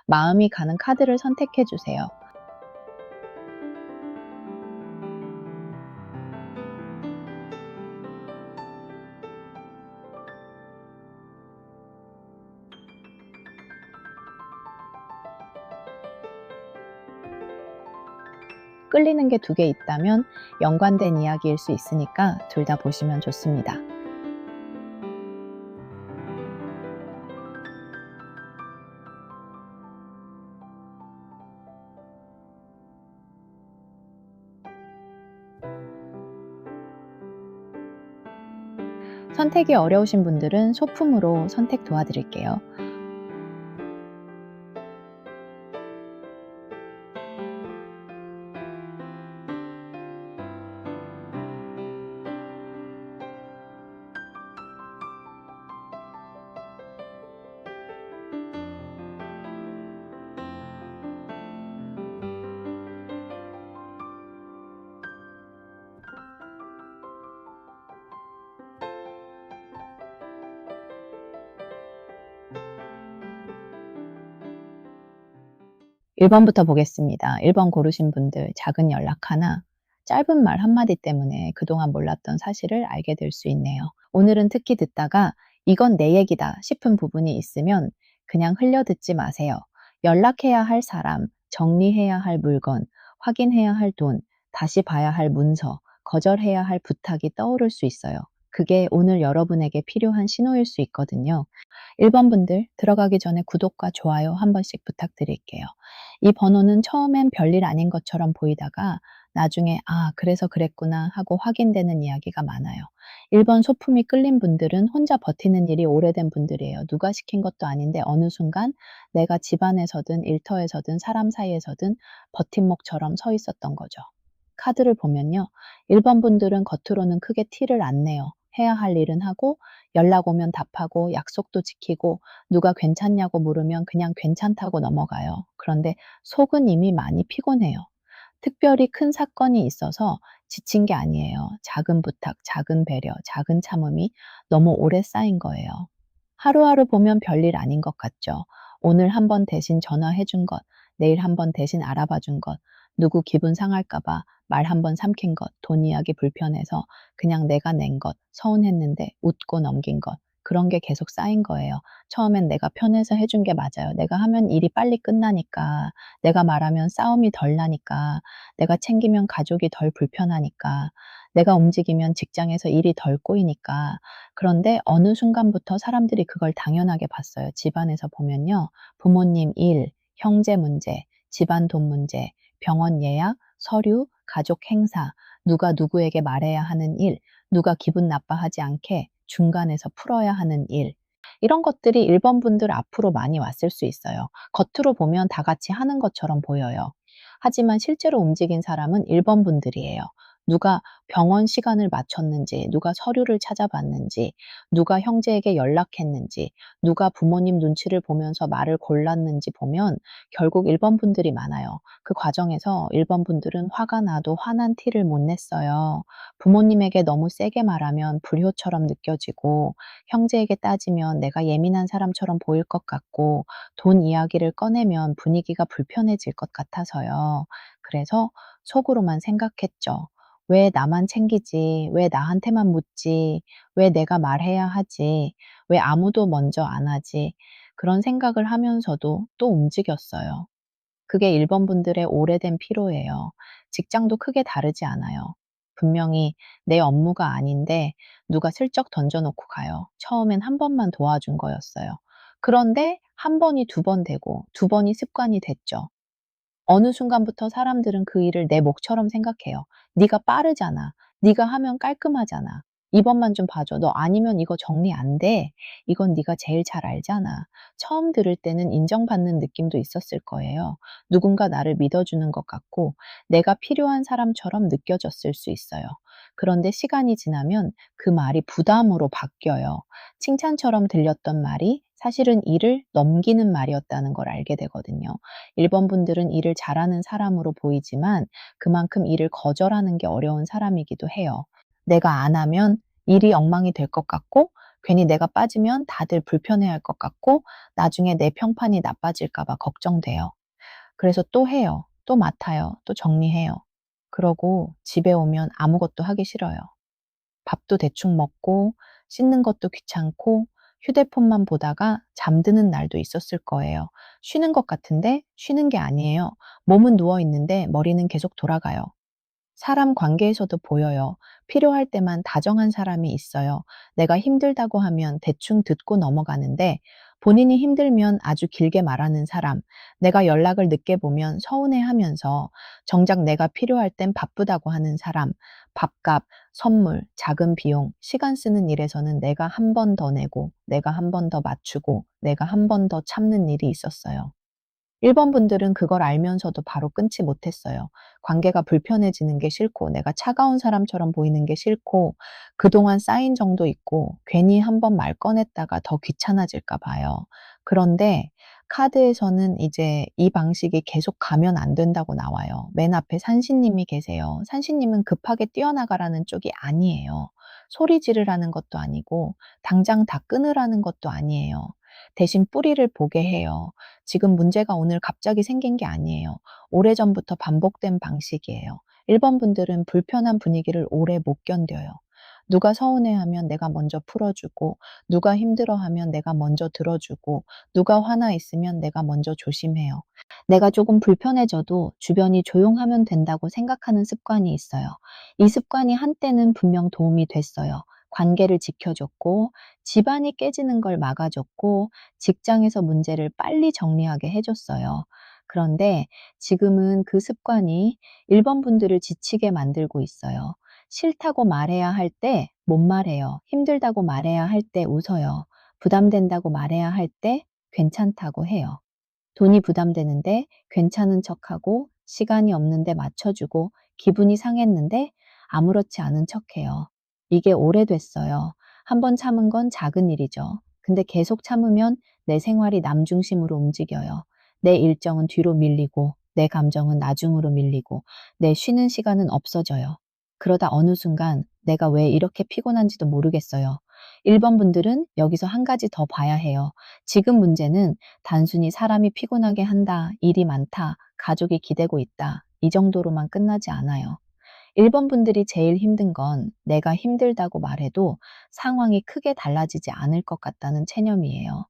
마음이 가는 카드를 선택해 주세요. 끌리는 게 두 개 있다면 연관된 이야기일 수 있으니까 둘 다 보시면 좋습니다. 선택이 어려우신 분들은 소품으로 선택 도와드릴게요. 일 번부터 보겠습니다. 1번 고르신 분들, 작은 연락 하나, 짧은 말 한마디 때문에 그동안 몰랐던 사실을 알게 될 수 있네요. 오늘은 특히 듣다가 '이건 내 얘기다.' 싶은 부분이 있으면 그냥 흘려 듣지 마세요. 연락해야 할 사람, 정리해야 할 물건, 확인해야 할 돈, 다시 봐야 할 문서, 거절해야 할 부탁이 떠오를 수 있어요. 그게 오늘 여러분에게 필요한 신호일 수 있거든요. 1번 분들 들어가기 전에 구독과 좋아요 한 번씩 부탁드릴게요. 이 번호는 처음엔 별일 아닌 것처럼 보이다가 나중에 '아 그래서 그랬구나.' 하고 확인되는 이야기가 많아요. 1번 소품이 끌린 분들은 혼자 버티는 일이 오래된 분들이에요. 누가 시킨 것도 아닌데 어느 순간 내가 집안에서든 일터에서든 사람 사이에서든 버팀목처럼 서 있었던 거죠. 카드를 보면요. 1번 분들은 겉으로는 크게 티를 안 내요. 해야 할 일은 하고 연락 오면 답하고 약속도 지키고 누가 괜찮냐고 물으면 그냥 괜찮다고 넘어가요. 그런데 속은 이미 많이 피곤해요. 특별히 큰 사건이 있어서 지친 게 아니에요. 작은 부탁, 작은 배려, 작은 참음이 너무 오래 쌓인 거예요. 하루하루 보면 별일 아닌 것 같죠. 오늘 한번 대신 전화해 준 것, 내일 한번 대신 알아봐 준 것, 누구 기분 상할까 봐 말 한번 삼킨 것, 돈 이야기 불편해서 그냥 내가 낸 것, 서운했는데 웃고 넘긴 것, 그런 게 계속 쌓인 거예요. 처음엔 내가 편해서 해준 게 맞아요. 내가 하면 일이 빨리 끝나니까, 내가 말하면 싸움이 덜 나니까, 내가 챙기면 가족이 덜 불편하니까, 내가 움직이면 직장에서 일이 덜 꼬이니까. 그런데 어느 순간부터 사람들이 그걸 당연하게 봤어요. 집안에서 보면요. 부모님 일, 형제 문제, 집안 돈 문제, 병원 예약, 서류, 가족 행사, 누가 누구에게 말해야 하는 일, 누가 기분 나빠하지 않게 중간에서 풀어야 하는 일. 이런 것들이 1번 분들 앞으로 많이 왔을 수 있어요. 겉으로 보면 다 같이 하는 것처럼 보여요. 하지만 실제로 움직인 사람은 1번 분들이에요. 누가 병원 시간을 맞췄는지, 누가 서류를 찾아봤는지, 누가 형제에게 연락했는지, 누가 부모님 눈치를 보면서 말을 골랐는지 보면 결국 1번 분들이 많아요. 그 과정에서 1번 분들은 화가 나도 화난 티를 못 냈어요. 부모님에게 너무 세게 말하면 불효처럼 느껴지고, 형제에게 따지면 내가 예민한 사람처럼 보일 것 같고, 돈 이야기를 꺼내면 분위기가 불편해질 것 같아서요. 그래서 속으로만 생각했죠. '왜 나만 챙기지? 왜 나한테만 묻지? 왜 내가 말해야 하지? 왜 아무도 먼저 안 하지?' 그런 생각을 하면서도 또 움직였어요. 그게 1번 분들의 오래된 피로예요. 직장도 크게 다르지 않아요. 분명히 내 업무가 아닌데 누가 슬쩍 던져 놓고 가요. 처음엔 한 번만 도와준 거였어요. 그런데 한 번이 두 번 되고 두 번이 습관이 됐죠. 어느 순간부터 사람들은 그 일을 내 몫처럼 생각해요. "네가 빠르잖아. 네가 하면 깔끔하잖아. 이번만 좀 봐 줘. 너 아니면 이거 정리 안 돼. 이건 네가 제일 잘 알잖아." 처음 들을 때는 인정받는 느낌도 있었을 거예요. 누군가 나를 믿어주는 것 같고 내가 필요한 사람처럼 느껴졌을 수 있어요. 그런데 시간이 지나면 그 말이 부담으로 바뀌어요. 칭찬처럼 들렸던 말이 사실은 일을 넘기는 말이었다는 걸 알게 되거든요. 1번 분들은 일을 잘하는 사람으로 보이지만 그만큼 일을 거절하는 게 어려운 사람이기도 해요. 내가 안 하면 일이 엉망이 될 것 같고 괜히 내가 빠지면 다들 불편해할 것 같고 나중에 내 평판이 나빠질까 봐 걱정돼요. 그래서 또 해요. 또 맡아요. 또 정리해요. 그러고 집에 오면 아무것도 하기 싫어요. 밥도 대충 먹고 씻는 것도 귀찮고 휴대폰만 보다가 잠드는 날도 있었을 거예요. 쉬는 것 같은데 쉬는 게 아니에요. 몸은 누워 있는데 머리는 계속 돌아가요. 사람 관계에서도 보여요. 필요할 때만 다정한 사람이 있어요. 내가 힘들다고 하면 대충 듣고 넘어가는데 본인이 힘들면 아주 길게 말하는 사람, 내가 연락을 늦게 보면 서운해 하면서 정작 내가 필요할 땐 바쁘다고 하는 사람, 밥값, 선물, 작은 비용, 시간 쓰는 일에서는 내가 한 번 더 내고, 내가 한 번 더 맞추고, 내가 한 번 더 참는 일이 있었어요. 1번 분들은 그걸 알면서도 바로 끊지 못했어요. 관계가 불편해지는 게 싫고 내가 차가운 사람처럼 보이는 게 싫고 그동안 쌓인 정도 있고 괜히 한번 말 꺼냈다가 더 귀찮아질까 봐요. 그런데 카드에서는 이제 이 방식이 계속 가면 안 된다고 나와요. 맨 앞에 산신님이 계세요. 산신님은 급하게 뛰어나가라는 쪽이 아니에요. 소리 지르라는 것도 아니고 당장 다 끊으라는 것도 아니에요. 대신 뿌리를 보게 해요. 지금 문제가 오늘 갑자기 생긴 게 아니에요. 오래전부터 반복된 방식이에요. 1번 분들은 불편한 분위기를 오래 못 견뎌요. 누가 서운해하면 내가 먼저 풀어주고, 누가 힘들어하면 내가 먼저 들어주고, 누가 화나 있으면 내가 먼저 조심해요. 내가 조금 불편해져도 주변이 조용하면 된다고 생각하는 습관이 있어요. 이 습관이 한때는 분명 도움이 됐어요. 관계를 지켜줬고, 집안이 깨지는 걸 막아줬고, 직장에서 문제를 빨리 정리하게 해줬어요. 그런데 지금은 그 습관이 1번 분들을 지치게 만들고 있어요. 싫다고 말해야 할 때 못 말해요. 힘들다고 말해야 할 때 웃어요. 부담된다고 말해야 할 때 괜찮다고 해요. 돈이 부담되는데 괜찮은 척하고 시간이 없는데 맞춰주고 기분이 상했는데 아무렇지 않은 척해요. 이게 오래됐어요. 한번 참은 건 작은 일이죠. 근데 계속 참으면 내 생활이 남 중심으로 움직여요. 내 일정은 뒤로 밀리고 내 감정은 나중으로 밀리고 내 쉬는 시간은 없어져요. 그러다 어느 순간 내가 왜 이렇게 피곤한지도 모르겠어요. 1번 분들은 여기서 한 가지 더 봐야 해요. 지금 문제는 단순히 사람이 피곤하게 한다, 일이 많다, 가족이 기대고 있다, 이 정도로만 끝나지 않아요. 1번 분들이 제일 힘든 건 내가 힘들다고 말해도 상황이 크게 달라지지 않을 것 같다는 체념이에요.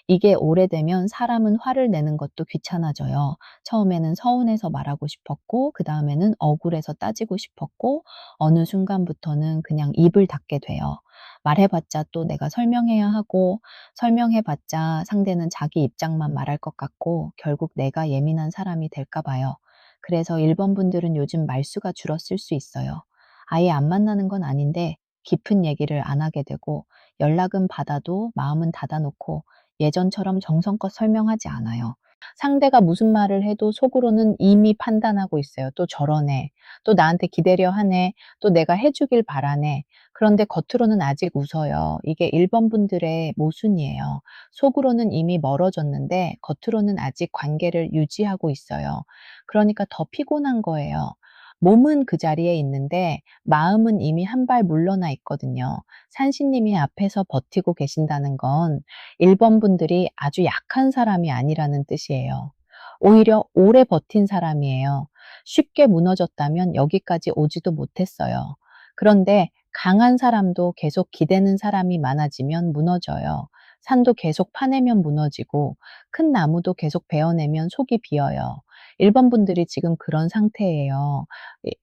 이게 오래되면 사람은 화를 내는 것도 귀찮아져요. 처음에는 서운해서 말하고 싶었고, 그 다음에는 억울해서 따지고 싶었고, 어느 순간부터는 그냥 입을 닫게 돼요. 말해봤자 또 내가 설명해야 하고, 설명해봤자 상대는 자기 입장만 말할 것 같고, 결국 내가 예민한 사람이 될까 봐요. 그래서 1번 분들은 요즘 말수가 줄었을 수 있어요. 아예 안 만나는 건 아닌데, 깊은 얘기를 안 하게 되고, 연락은 받아도 마음은 닫아놓고, 예전처럼 정성껏 설명하지 않아요. 상대가 무슨 말을 해도 속으로는 이미 판단하고 있어요. 또 저러네. 또 나한테 기대려 하네. 또 내가 해주길 바라네. 그런데 겉으로는 아직 웃어요. 이게 1번 분들의 모순이에요. 속으로는 이미 멀어졌는데 겉으로는 아직 관계를 유지하고 있어요. 그러니까 더 피곤한 거예요. 몸은 그 자리에 있는데 마음은 이미 한 발 물러나 있거든요. 산신님이 앞에서 버티고 계신다는 건 1번 분들이 아주 약한 사람이 아니라는 뜻이에요. 오히려 오래 버틴 사람이에요. 쉽게 무너졌다면 여기까지 오지도 못했어요. 그런데 강한 사람도 계속 기대는 사람이 많아지면 무너져요. 산도 계속 파내면 무너지고 큰 나무도 계속 베어내면 속이 비어요. 1번 분들이 지금 그런 상태예요.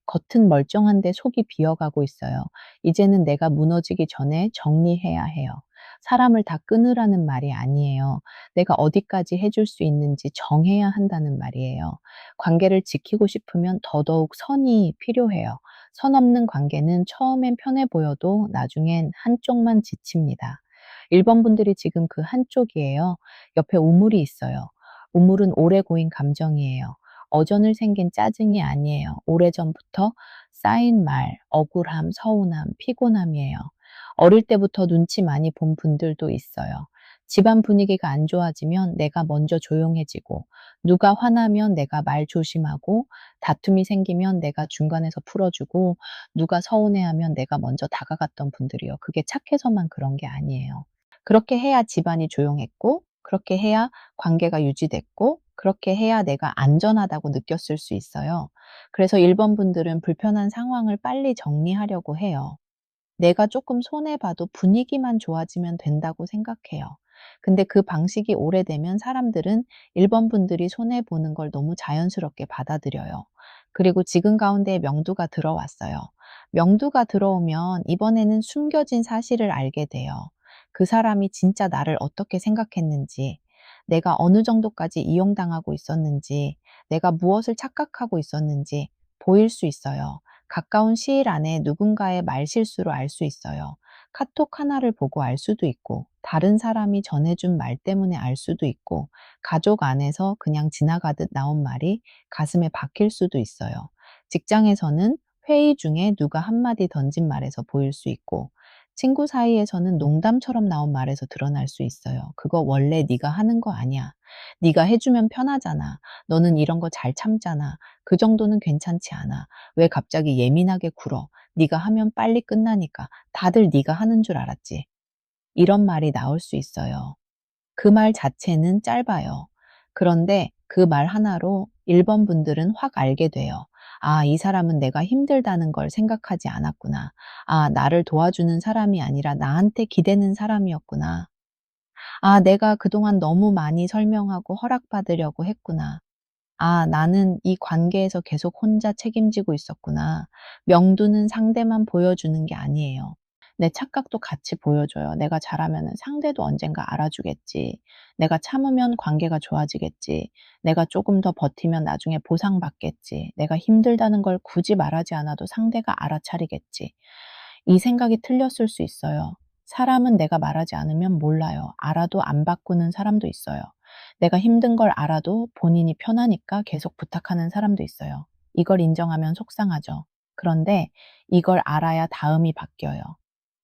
겉은 멀쩡한데 속이 비어가고 있어요. 이제는 내가 무너지기 전에 정리해야 해요. 사람을 다 끊으라는 말이 아니에요. 내가 어디까지 해줄 수 있는지 정해야 한다는 말이에요. 관계를 지키고 싶으면 더더욱 선이 필요해요. 선 없는 관계는 처음엔 편해 보여도 나중엔 한쪽만 지칩니다. 1번 분들이 지금 그 한쪽이에요. 옆에 우물이 있어요. 우물은 오래 고인 감정이에요. 어전을 생긴 짜증이 아니에요. 오래전부터 쌓인 말, 억울함, 서운함, 피곤함이에요. 어릴 때부터 눈치 많이 본 분들도 있어요. 집안 분위기가 안 좋아지면 내가 먼저 조용해지고, 누가 화나면 내가 말 조심하고, 다툼이 생기면 내가 중간에서 풀어주고, 누가 서운해하면 내가 먼저 다가갔던 분들이요. 그게 착해서만 그런 게 아니에요. 그렇게 해야 집안이 조용했고, 그렇게 해야 관계가 유지됐고, 그렇게 해야 내가 안전하다고 느꼈을 수 있어요. 그래서 1번 분들은 불편한 상황을 빨리 정리하려고 해요. 내가 조금 손해 봐도 분위기만 좋아지면 된다고 생각해요. 근데 그 방식이 오래되면 사람들은 1번 분들이 손해 보는 걸 너무 자연스럽게 받아들여요. 그리고 지금 가운데에 명두가 들어왔어요. 명두가 들어오면 이번에는 숨겨진 사실을 알게 돼요. 그 사람이 진짜 나를 어떻게 생각했는지, 내가 어느 정도까지 이용당하고 있었는지, 내가 무엇을 착각하고 있었는지 보일 수 있어요. 가까운 시일 안에 누군가의 말실수로 알 수 있어요. 카톡 하나를 보고 알 수도 있고, 다른 사람이 전해준 말 때문에 알 수도 있고, 가족 안에서 그냥 지나가듯 나온 말이 가슴에 박힐 수도 있어요. 직장에서는 회의 중에 누가 한마디 던진 말에서 보일 수 있고, 친구 사이에서는 농담처럼 나온 말에서 드러날 수 있어요. 그거 원래 네가 하는 거 아니야. 네가 해주면 편하잖아. 너는 이런 거 잘 참잖아. 그 정도는 괜찮지 않아. 왜 갑자기 예민하게 굴어? 네가 하면 빨리 끝나니까. 다들 네가 하는 줄 알았지. 이런 말이 나올 수 있어요. 그 말 자체는 짧아요. 그런데 그 말 하나로 1번 분들은 확 알게 돼요. 아, 이 사람은 내가 힘들다는 걸 생각하지 않았구나. 아, 나를 도와주는 사람이 아니라 나한테 기대는 사람이었구나. 아, 내가 그동안 너무 많이 설명하고 허락받으려고 했구나. 아, 나는 이 관계에서 계속 혼자 책임지고 있었구나. 명두는 상대만 보여주는 게 아니에요. 내 착각도 같이 보여줘요. 내가 잘하면 상대도 언젠가 알아주겠지. 내가 참으면 관계가 좋아지겠지. 내가 조금 더 버티면 나중에 보상받겠지. 내가 힘들다는 걸 굳이 말하지 않아도 상대가 알아차리겠지. 이 생각이 틀렸을 수 있어요. 사람은 내가 말하지 않으면 몰라요. 알아도 안 바꾸는 사람도 있어요. 내가 힘든 걸 알아도 본인이 편하니까 계속 부탁하는 사람도 있어요. 이걸 인정하면 속상하죠. 그런데 이걸 알아야 다음이 바뀌어요.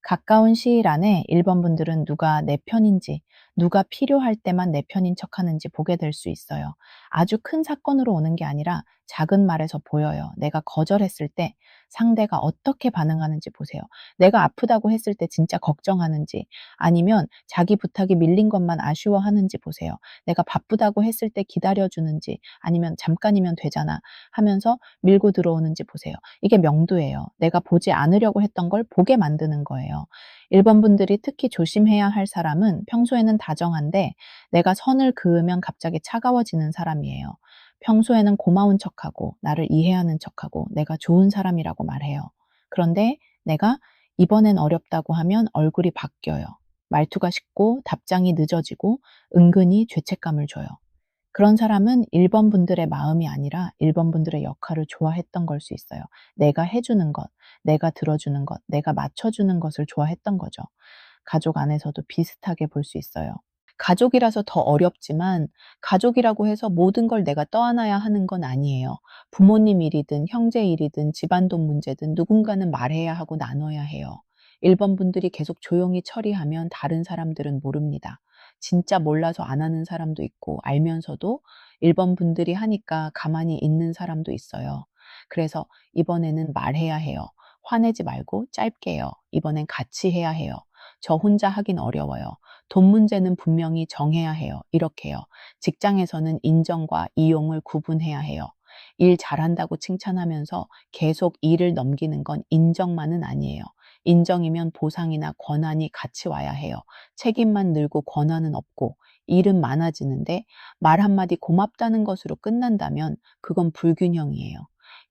가까운 시일 안에 1번 분들은 누가 내 편인지, 누가 필요할 때만 내 편인 척하는지 보게 될 수 있어요. 아주 큰 사건으로 오는 게 아니라 작은 말에서 보여요. 내가 거절했을 때 상대가 어떻게 반응하는지 보세요. 내가 아프다고 했을 때 진짜 걱정하는지, 아니면 자기 부탁이 밀린 것만 아쉬워하는지 보세요. 내가 바쁘다고 했을 때 기다려주는지, 아니면 잠깐이면 되잖아 하면서 밀고 들어오는지 보세요. 이게 명도예요. 내가 보지 않으려고 했던 걸 보게 만드는 거예요. 1번 분들이 특히 조심해야 할 사람은 평소에는 다정한데 내가 선을 그으면 갑자기 차가워지는 사람이에요. 평소에는 고마운 척하고 나를 이해하는 척하고 내가 좋은 사람이라고 말해요. 그런데 내가 이번엔 어렵다고 하면 얼굴이 바뀌어요. 말투가 식고 답장이 늦어지고 은근히 죄책감을 줘요. 그런 사람은 1번 분들의 마음이 아니라 1번 분들의 역할을 좋아했던 걸 수 있어요. 내가 해주는 것, 내가 들어주는 것, 내가 맞춰주는 것을 좋아했던 거죠. 가족 안에서도 비슷하게 볼 수 있어요. 가족이라서 더 어렵지만 가족이라고 해서 모든 걸 내가 떠안아야 하는 건 아니에요. 부모님 일이든 형제 일이든 집안돈 문제든 누군가는 말해야 하고 나눠야 해요. 1번 분들이 계속 조용히 처리하면 다른 사람들은 모릅니다. 진짜 몰라서 안 하는 사람도 있고 알면서도 1번 분들이 하니까 가만히 있는 사람도 있어요. 그래서 이번에는 말해야 해요. 화내지 말고 짧게 해요. 이번엔 같이 해야 해요. 저 혼자 하긴 어려워요. 돈 문제는 분명히 정해야 해요. 이렇게요. 직장에서는 인정과 이용을 구분해야 해요. 일 잘한다고 칭찬하면서 계속 일을 넘기는 건 인정만은 아니에요. 인정이면 보상이나 권한이 같이 와야 해요. 책임만 늘고 권한은 없고 일은 많아지는데 말 한마디 고맙다는 것으로 끝난다면 그건 불균형이에요.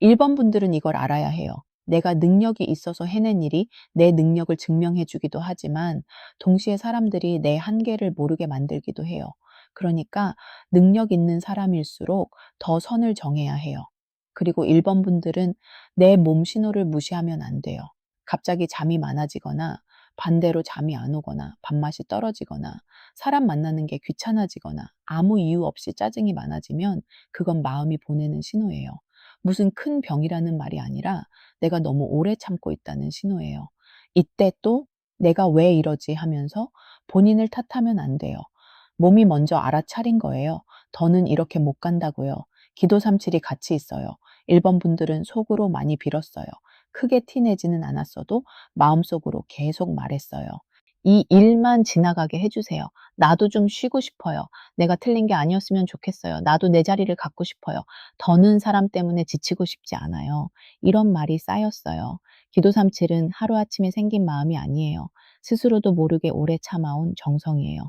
1번 분들은 이걸 알아야 해요. 내가 능력이 있어서 해낸 일이 내 능력을 증명해 주기도 하지만 동시에 사람들이 내 한계를 모르게 만들기도 해요. 그러니까 능력 있는 사람일수록 더 선을 정해야 해요. 그리고 1번 분들은 내 몸 신호를 무시하면 안 돼요. 갑자기 잠이 많아지거나 반대로 잠이 안 오거나 밥맛이 떨어지거나 사람 만나는 게 귀찮아지거나 아무 이유 없이 짜증이 많아지면 그건 마음이 보내는 신호예요. 무슨 큰 병이라는 말이 아니라 내가 너무 오래 참고 있다는 신호예요. 이때 또 내가 왜 이러지 하면서 본인을 탓하면 안 돼요. 몸이 먼저 알아차린 거예요. 더는 이렇게 못 간다고요. 기도 삼칠이 같이 있어요. 1번 분들은 속으로 많이 빌었어요. 크게 티내지는 않았어도 마음속으로 계속 말했어요. 이 일만 지나가게 해주세요. 나도 좀 쉬고 싶어요. 내가 틀린 게 아니었으면 좋겠어요. 나도 내 자리를 갖고 싶어요. 더는 사람 때문에 지치고 싶지 않아요. 이런 말이 쌓였어요. 기도 삼칠은 하루아침에 생긴 마음이 아니에요. 스스로도 모르게 오래 참아온 정성이에요.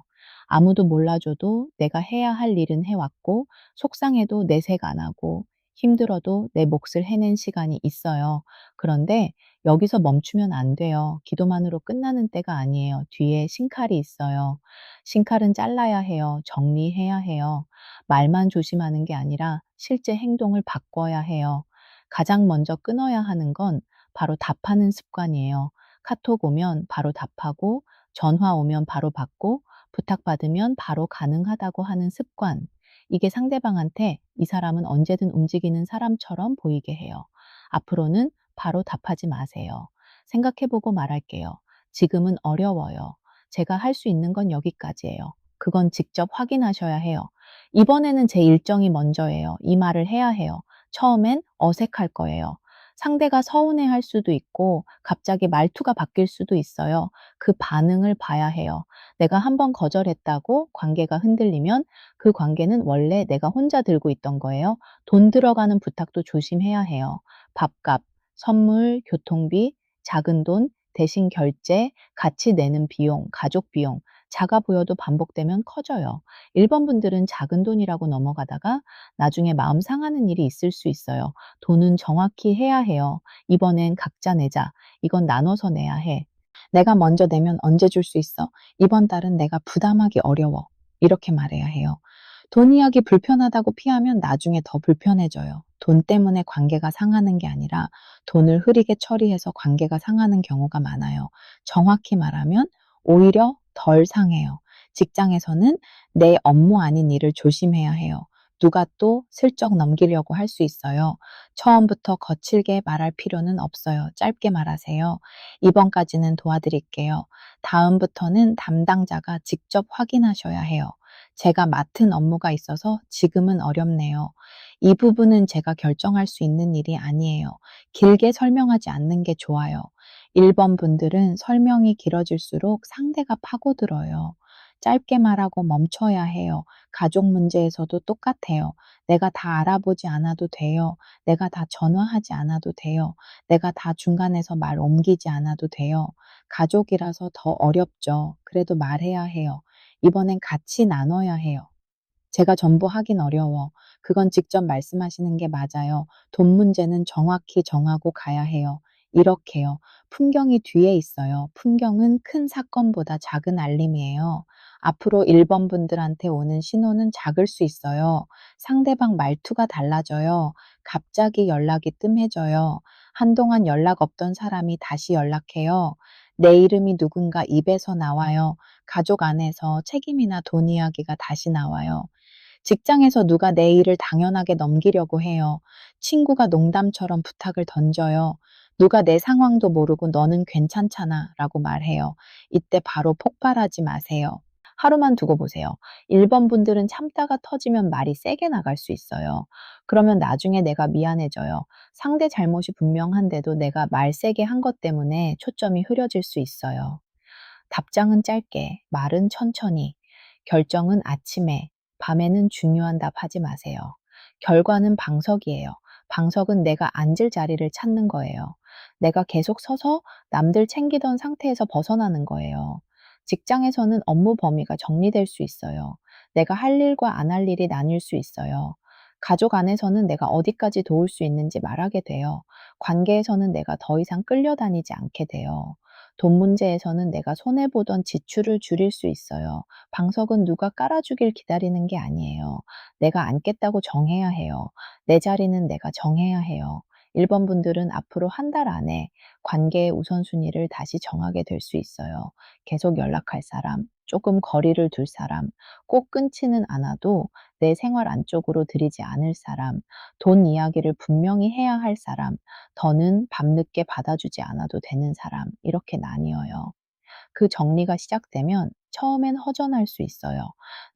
아무도 몰라줘도 내가 해야 할 일은 해왔고, 속상해도 내색 안 하고, 힘들어도 내 몫을 해낸 시간이 있어요. 그런데 여기서 멈추면 안 돼요. 기도만으로 끝나는 때가 아니에요. 뒤에 신칼이 있어요. 신칼은 잘라야 해요. 정리해야 해요. 말만 조심하는 게 아니라 실제 행동을 바꿔야 해요. 가장 먼저 끊어야 하는 건 바로 답하는 습관이에요. 카톡 오면 바로 답하고, 전화 오면 바로 받고, 부탁받으면 바로 가능하다고 하는 습관. 이게 상대방한테 이 사람은 언제든 움직이는 사람처럼 보이게 해요. 앞으로는 바로 답하지 마세요. 생각해보고 말할게요. 지금은 어려워요. 제가 할 수 있는 건 여기까지예요. 그건 직접 확인하셔야 해요. 이번에는 제 일정이 먼저예요. 이 말을 해야 해요. 처음엔 어색할 거예요. 상대가 서운해할 수도 있고 갑자기 말투가 바뀔 수도 있어요. 그 반응을 봐야 해요. 내가 한번 거절했다고 관계가 흔들리면 그 관계는 원래 내가 혼자 들고 있던 거예요. 돈 들어가는 부탁도 조심해야 해요. 밥값, 선물, 교통비, 작은 돈, 대신 결제, 같이 내는 비용, 가족 비용, 작아 보여도 반복되면 커져요. 1번 분들은 작은 돈이라고 넘어가다가 나중에 마음 상하는 일이 있을 수 있어요. 돈은 정확히 해야 해요. 이번엔 각자 내자. 이건 나눠서 내야 해. 내가 먼저 내면 언제 줄 수 있어? 이번 달은 내가 부담하기 어려워. 이렇게 말해야 해요. 돈 이야기 불편하다고 피하면 나중에 더 불편해져요. 돈 때문에 관계가 상하는 게 아니라 돈을 흐리게 처리해서 관계가 상하는 경우가 많아요. 정확히 말하면 오히려 덜 상해요. 직장에서는 내 업무 아닌 일을 조심해야 해요. 누가 또 슬쩍 넘기려고 할 수 있어요. 처음부터 거칠게 말할 필요는 없어요. 짧게 말하세요. 이번까지는 도와드릴게요. 다음부터는 담당자가 직접 확인하셔야 해요. 제가 맡은 업무가 있어서 지금은 어렵네요. 이 부분은 제가 결정할 수 있는 일이 아니에요. 길게 설명하지 않는 게 좋아요. 1번 분들은 설명이 길어질수록 상대가 파고들어요. 짧게 말하고 멈춰야 해요. 가족 문제에서도 똑같아요. 내가 다 알아보지 않아도 돼요. 내가 다 전화하지 않아도 돼요. 내가 다 중간에서 말 옮기지 않아도 돼요. 가족이라서 더 어렵죠. 그래도 말해야 해요. 이번엔 같이 나눠야 해요. 제가 전부 하긴 어려워. 그건 직접 말씀하시는 게 맞아요. 돈 문제는 정확히 정하고 가야 해요. 이렇게요. 풍경이 뒤에 있어요. 풍경은 큰 사건보다 작은 알림이에요. 앞으로 1번 분들한테 오는 신호는 작을 수 있어요. 상대방 말투가 달라져요. 갑자기 연락이 뜸해져요. 한동안 연락 없던 사람이 다시 연락해요. 내 이름이 누군가 입에서 나와요. 가족 안에서 책임이나 돈 이야기가 다시 나와요. 직장에서 누가 내 일을 당연하게 넘기려고 해요. 친구가 농담처럼 부탁을 던져요. 누가 내 상황도 모르고 너는 괜찮잖아 라고 말해요. 이때 바로 폭발하지 마세요. 하루만 두고 보세요. 1번 분들은 참다가 터지면 말이 세게 나갈 수 있어요. 그러면 나중에 내가 미안해져요. 상대 잘못이 분명한데도 내가 말 세게 한 것 때문에 초점이 흐려질 수 있어요. 답장은 짧게, 말은 천천히, 결정은 아침에, 밤에는 중요한 답 하지 마세요. 결과는 방석이에요. 방석은 내가 앉을 자리를 찾는 거예요. 내가 계속 서서 남들 챙기던 상태에서 벗어나는 거예요. 직장에서는 업무 범위가 정리될 수 있어요. 내가 할 일과 안 할 일이 나뉠 수 있어요. 가족 안에서는 내가 어디까지 도울 수 있는지 말하게 돼요. 관계에서는 내가 더 이상 끌려다니지 않게 돼요. 돈 문제에서는 내가 손해보던 지출을 줄일 수 있어요. 방석은 누가 깔아주길 기다리는 게 아니에요. 내가 앉겠다고 정해야 해요. 내 자리는 내가 정해야 해요. 1번 분들은 앞으로 한 달 안에 관계의 우선순위를 다시 정하게 될 수 있어요. 계속 연락할 사람, 조금 거리를 둘 사람, 꼭 끊지는 않아도 내 생활 안쪽으로 들이지 않을 사람, 돈 이야기를 분명히 해야 할 사람, 더는 밤늦게 받아주지 않아도 되는 사람, 이렇게 나뉘어요. 그 정리가 시작되면 처음엔 허전할 수 있어요.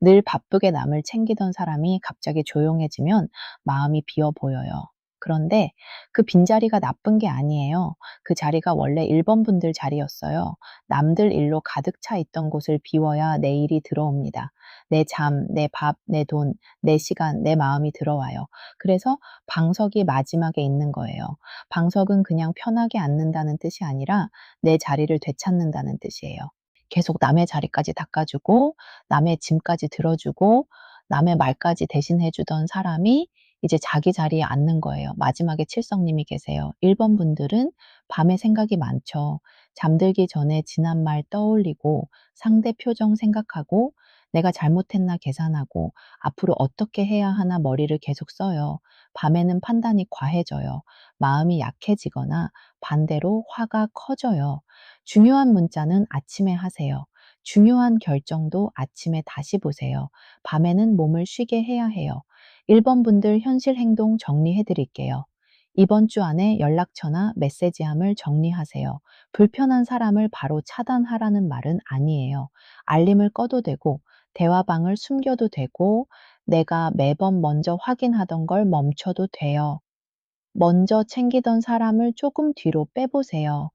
늘 바쁘게 남을 챙기던 사람이 갑자기 조용해지면 마음이 비어 보여요. 그런데 그 빈자리가 나쁜 게 아니에요. 그 자리가 원래 1번 분들 자리였어요. 남들 일로 가득 차 있던 곳을 비워야 내 일이 들어옵니다. 내 잠, 내 밥, 내 돈, 내 시간, 내 마음이 들어와요. 그래서 방석이 마지막에 있는 거예요. 방석은 그냥 편하게 앉는다는 뜻이 아니라 내 자리를 되찾는다는 뜻이에요. 계속 남의 자리까지 닦아주고, 남의 짐까지 들어주고, 남의 말까지 대신해 주던 사람이 이제 자기 자리에 앉는 거예요. 마지막에 칠성님이 계세요. 1번 분들은 밤에 생각이 많죠. 잠들기 전에 지난 말 떠올리고, 상대 표정 생각하고, 내가 잘못했나 계산하고, 앞으로 어떻게 해야 하나 머리를 계속 써요. 밤에는 판단이 과해져요. 마음이 약해지거나 반대로 화가 커져요. 중요한 문자는 아침에 하세요. 중요한 결정도 아침에 다시 보세요. 밤에는 몸을 쉬게 해야 해요. 1번 분들 현실 행동 정리해 드릴게요. 이번 주 안에 연락처나 메시지함을 정리하세요. 불편한 사람을 바로 차단하라는 말은 아니에요. 알림을 꺼도 되고, 대화방을 숨겨도 되고, 내가 매번 먼저 확인하던 걸 멈춰도 돼요. 먼저 챙기던 사람을 조금 뒤로 빼보세요.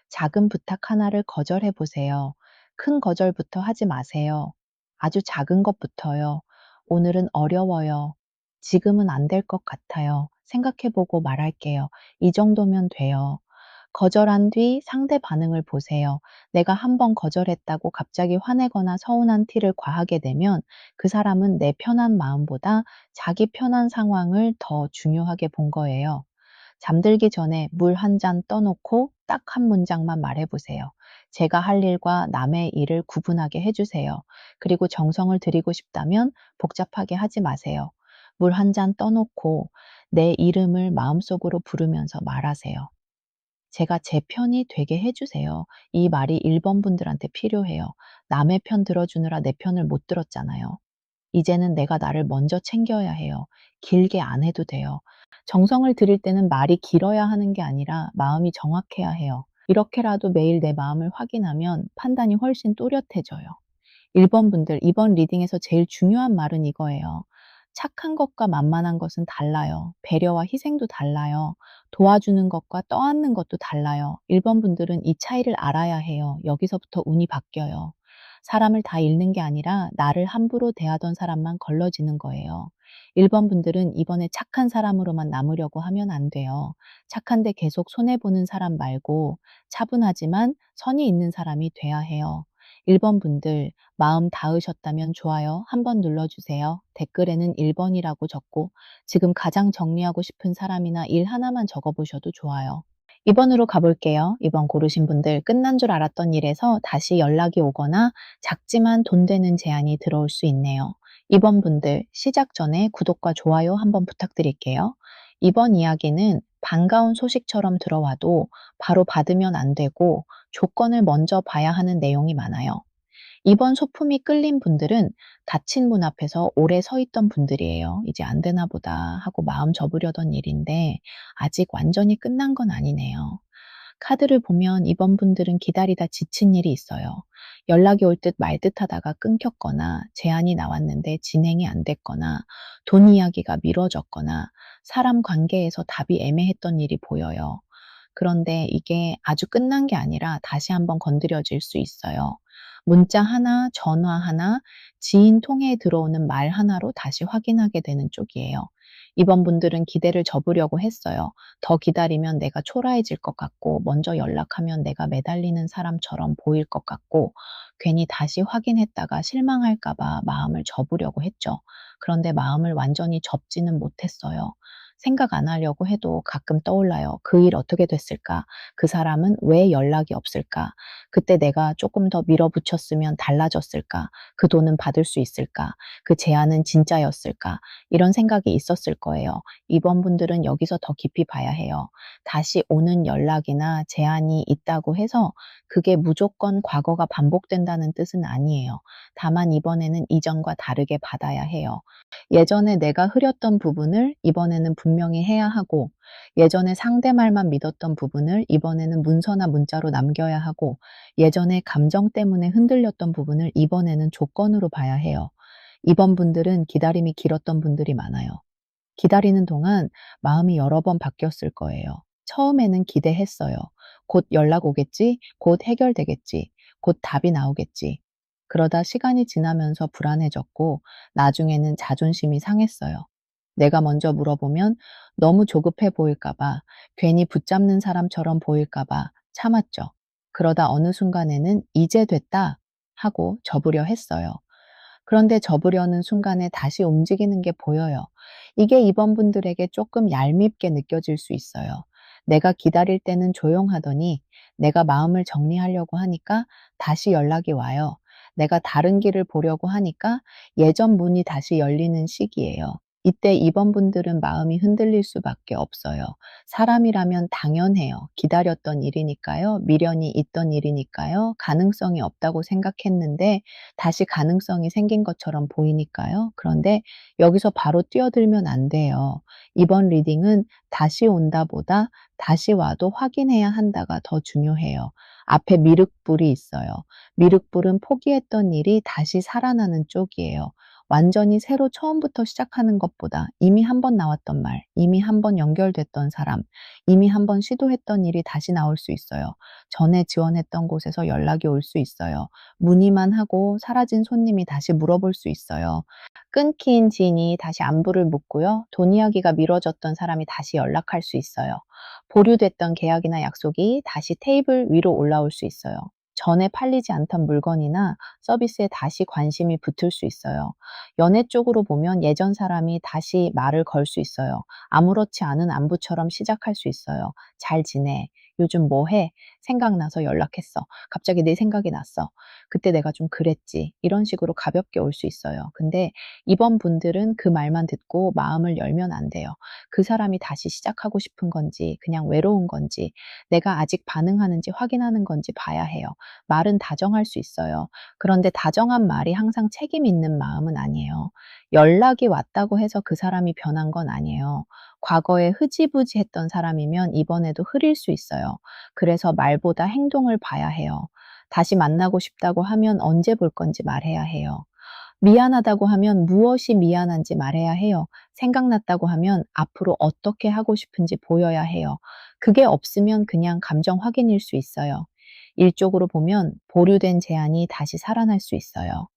작은 부탁 하나를 거절해 보세요. 큰 거절부터 하지 마세요. 아주 작은 것부터요. 오늘은 어려워요. 지금은 안 될 것 같아요. 생각해 보고 말할게요. 이 정도면 돼요. 거절한 뒤 상대 반응을 보세요. 내가 한 번 거절했다고 갑자기 화내거나 서운한 티를 과하게 내면 그 사람은 내 편한 마음보다 자기 편한 상황을 더 중요하게 본 거예요. 잠들기 전에 물 한 잔 떠놓고 딱 한 문장만 말해 보세요. 제가 할 일과 남의 일을 구분하게 해 주세요. 그리고 정성을 들이고 싶다면 복잡하게 하지 마세요. 물 한 잔 떠놓고 내 이름을 마음속으로 부르면서 말하세요. 제가 제 편이 되게 해 주세요. 이 말이 1번 분들한테 필요해요. 남의 편 들어주느라 내 편을 못 들었잖아요. 이제는 내가 나를 먼저 챙겨야 해요. 길게 안 해도 돼요. 정성을 들일 때는 말이 길어야 하는 게 아니라 마음이 정확해야 해요. 이렇게라도 매일 내 마음을 확인하면 판단이 훨씬 또렷해져요. 1번 분들, 이번 리딩에서 제일 중요한 말은 이거예요. 착한 것과 만만한 것은 달라요. 배려와 희생도 달라요. 도와주는 것과 떠안는 것도 달라요. 1번 분들은 이 차이를 알아야 해요. 여기서부터 운이 바뀌어요. 사람을 다 잃는 게 아니라 나를 함부로 대하던 사람만 걸러지는 거예요. 1번 분들은 이번에 착한 사람으로만 남으려고 하면 안 돼요. 착한데 계속 손해보는 사람 말고 차분하지만 선이 있는 사람이 돼야 해요. 1번 분들, 마음 닿으셨다면 좋아요 한번 눌러주세요. 댓글에는 1번이라고 적고 지금 가장 정리하고 싶은 사람이나 일 하나만 적어보셔도 좋아요. 2번으로 가볼게요. 2번 고르신 분들, 끝난 줄 알았던 일에서 다시 연락이 오거나 작지만 돈 되는 제안이 들어올 수 있네요. 2번 분들, 시작 전에 구독과 좋아요 한번 부탁드릴게요. 이번 이야기는 반가운 소식처럼 들어와도 바로 받으면 안 되고 조건을 먼저 봐야 하는 내용이 많아요. 이번 소품이 끌린 분들은 닫힌 문 앞에서 오래 서 있던 분들이에요. '이제 안 되나 보다.' 하고 마음 접으려던 일인데 아직 완전히 끝난 건 아니네요. 카드를 보면 이번 분들은 기다리다 지친 일이 있어요. 연락이 올 듯 말 듯 하다가 끊겼거나 제안이 나왔는데 진행이 안 됐거나 돈 이야기가 미뤄졌거나 사람 관계에서 답이 애매했던 일이 보여요. 그런데 이게 아주 끝난 게 아니라 다시 한번 건드려질 수 있어요. 문자 하나, 전화 하나, 지인 통해에 들어오는 말 하나로 다시 확인하게 되는 쪽이에요. 이번 분들은 기대를 접으려고 했어요. 더 기다리면 내가 초라해질 것 같고, 먼저 연락하면 내가 매달리는 사람처럼 보일 것 같고, 괜히 다시 확인했다가 실망할까 봐 마음을 접으려고 했죠. 그런데 마음을 완전히 접지는 못했어요. 생각 안 하려고 해도 가끔 떠올라요. 그 일 어떻게 됐을까? 그 사람은 왜 연락이 없을까? 그때 내가 조금 더 밀어붙였으면 달라졌을까? 그 돈은 받을 수 있을까? 그 제안은 진짜였을까? 이런 생각이 있었을 거예요. 이번 분들은 여기서 더 깊이 봐야 해요. 다시 오는 연락이나 제안이 있다고 해서 그게 무조건 과거가 반복된다는 뜻은 아니에요. 다만 이번에는 이전과 다르게 받아야 해요. 예전에 내가 흐렸던 부분을 이번에는 분명히 해야 하고, 예전에 상대 말만 믿었던 부분을 이번에는 문서나 문자로 남겨야 하고, 예전에 감정 때문에 흔들렸던 부분을 이번에는 조건으로 봐야 해요. 이번 분들은 기다림이 길었던 분들이 많아요. 기다리는 동안 마음이 여러 번 바뀌었을 거예요. 처음에는 기대했어요. 곧 연락 오겠지, 곧 해결되겠지, 곧 답이 나오겠지. 그러다 시간이 지나면서 불안해졌고, 나중에는 자존심이 상했어요. 내가 먼저 물어보면 너무 조급해 보일까봐, 괜히 붙잡는 사람처럼 보일까봐 참았죠. 그러다 어느 순간에는 이제 됐다 하고 접으려 했어요. 그런데 접으려는 순간에 다시 움직이는 게 보여요. 이게 이번 분들에게 조금 얄밉게 느껴질 수 있어요. 내가 기다릴 때는 조용하더니 내가 마음을 정리하려고 하니까 다시 연락이 와요. 내가 다른 길을 보려고 하니까 예전 문이 다시 열리는 시기예요. 이때 이번 분들은 마음이 흔들릴 수밖에 없어요. 사람이라면 당연해요. 기다렸던 일이니까요. 미련이 있던 일이니까요. 가능성이 없다고 생각했는데 다시 가능성이 생긴 것처럼 보이니까요. 그런데 여기서 바로 뛰어들면 안 돼요. 이번 리딩은 다시 온다보다 다시 와도 확인해야 한다가 더 중요해요. 앞에 미륵불이 있어요. 미륵불은 포기했던 일이 다시 살아나는 쪽이에요. 완전히 새로 처음부터 시작하는 것보다 이미 한 번 나왔던 말, 이미 한 번 연결됐던 사람, 이미 한 번 시도했던 일이 다시 나올 수 있어요. 전에 지원했던 곳에서 연락이 올 수 있어요. 문의만 하고 사라진 손님이 다시 물어볼 수 있어요. 끊긴 지인이 다시 안부를 묻고요. 돈 이야기가 미뤄졌던 사람이 다시 연락할 수 있어요. 보류됐던 계약이나 약속이 다시 테이블 위로 올라올 수 있어요. 전에 팔리지 않던 물건이나 서비스에 다시 관심이 붙을 수 있어요. 연애 쪽으로 보면 예전 사람이 다시 말을 걸 수 있어요. 아무렇지 않은 안부처럼 시작할 수 있어요. 잘 지내? 요즘 뭐 해? 생각나서 연락했어. 갑자기 내 생각이 났어. 그때 내가 좀 그랬지. 이런 식으로 가볍게 올 수 있어요. 근데 이번 분들은 그 말만 듣고 마음을 열면 안 돼요. 그 사람이 다시 시작하고 싶은 건지, 그냥 외로운 건지, 내가 아직 반응하는지 확인하는 건지 봐야 해요. 말은 다정할 수 있어요. 그런데 다정한 말이 항상 책임 있는 마음은 아니에요. 연락이 왔다고 해서 그 사람이 변한 건 아니에요. 과거에 흐지부지 했던 사람이면 이번에도 흐릴 수 있어요. 그래서 말보다 행동을 봐야 해요. 다시 만나고 싶다고 하면 언제 볼 건지 말해야 해요. 미안하다고 하면 무엇이 미안한지 말해야 해요. 생각났다고 하면 앞으로 어떻게 하고 싶은지 보여야 해요. 그게 없으면 그냥 감정 확인일 수 있어요. 일적으로 보면 보류된 제안이 다시 살아날 수 있어요.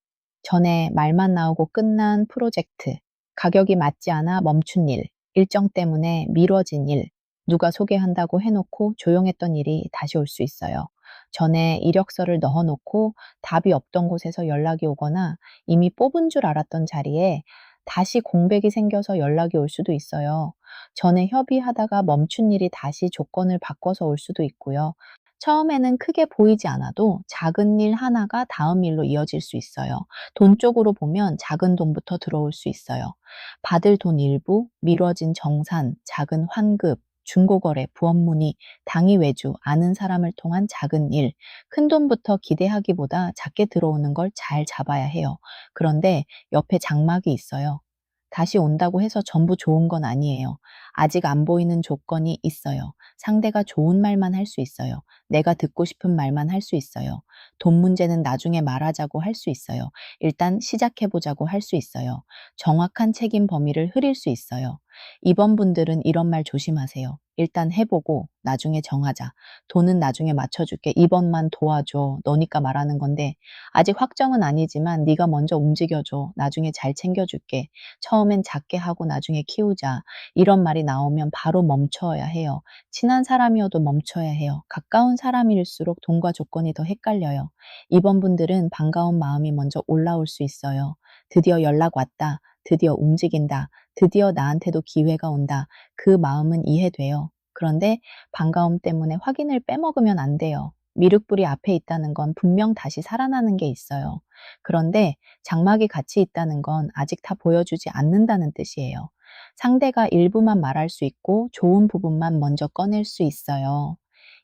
전에 말만 나오고 끝난 프로젝트, 가격이 맞지 않아 멈춘 일, 일정 때문에 미뤄진 일, 누가 소개한다고 해놓고 조용했던 일이 다시 올 수 있어요. 전에 이력서를 넣어놓고 답이 없던 곳에서 연락이 오거나 이미 뽑은 줄 알았던 자리에 다시 공백이 생겨서 연락이 올 수도 있어요. 전에 협의하다가 멈춘 일이 다시 조건을 바꿔서 올 수도 있고요. 처음에는 크게 보이지 않아도 작은 일 하나가 다음 일로 이어질 수 있어요. 돈 쪽으로 보면 작은 돈부터 들어올 수 있어요. 받을 돈 일부, 미뤄진 정산, 작은 환급, 중고거래, 부업문의, 당위 외주, 아는 사람을 통한 작은 일, 큰 돈부터 기대하기보다 작게 들어오는 걸 잘 잡아야 해요. 그런데 옆에 장막이 있어요. 다시 온다고 해서 전부 좋은 건 아니에요. 아직 안 보이는 조건이 있어요. 상대가 좋은 말만 할 수 있어요. 내가 듣고 싶은 말만 할 수 있어요. 돈 문제는 나중에 말하자고 할 수 있어요. 일단 시작해보자고 할 수 있어요. 정확한 책임 범위를 흐릴 수 있어요. 이번 분들은 이런 말 조심하세요. 일단 해보고 나중에 정하자. 돈은 나중에 맞춰줄게. 이번만 도와줘. 너니까 말하는 건데 아직 확정은 아니지만 네가 먼저 움직여줘. 나중에 잘 챙겨줄게. 처음엔 작게 하고 나중에 키우자. 이런 말이 나오면 바로 멈춰야 해요. 친한 사람이어도 멈춰야 해요. 가까운 사람일수록 돈과 조건이 더 헷갈려요. 이번 분들은 반가운 마음이 먼저 올라올 수 있어요. 드디어 연락 왔다. 드디어 움직인다. 드디어 나한테도 기회가 온다. 그 마음은 이해돼요. 그런데 반가움 때문에 확인을 빼먹으면 안 돼요. 미륵불이 앞에 있다는 건 분명 다시 살아나는 게 있어요. 그런데 장막이 같이 있다는 건 아직 다 보여주지 않는다는 뜻이에요. 상대가 일부만 말할 수 있고 좋은 부분만 먼저 꺼낼 수 있어요.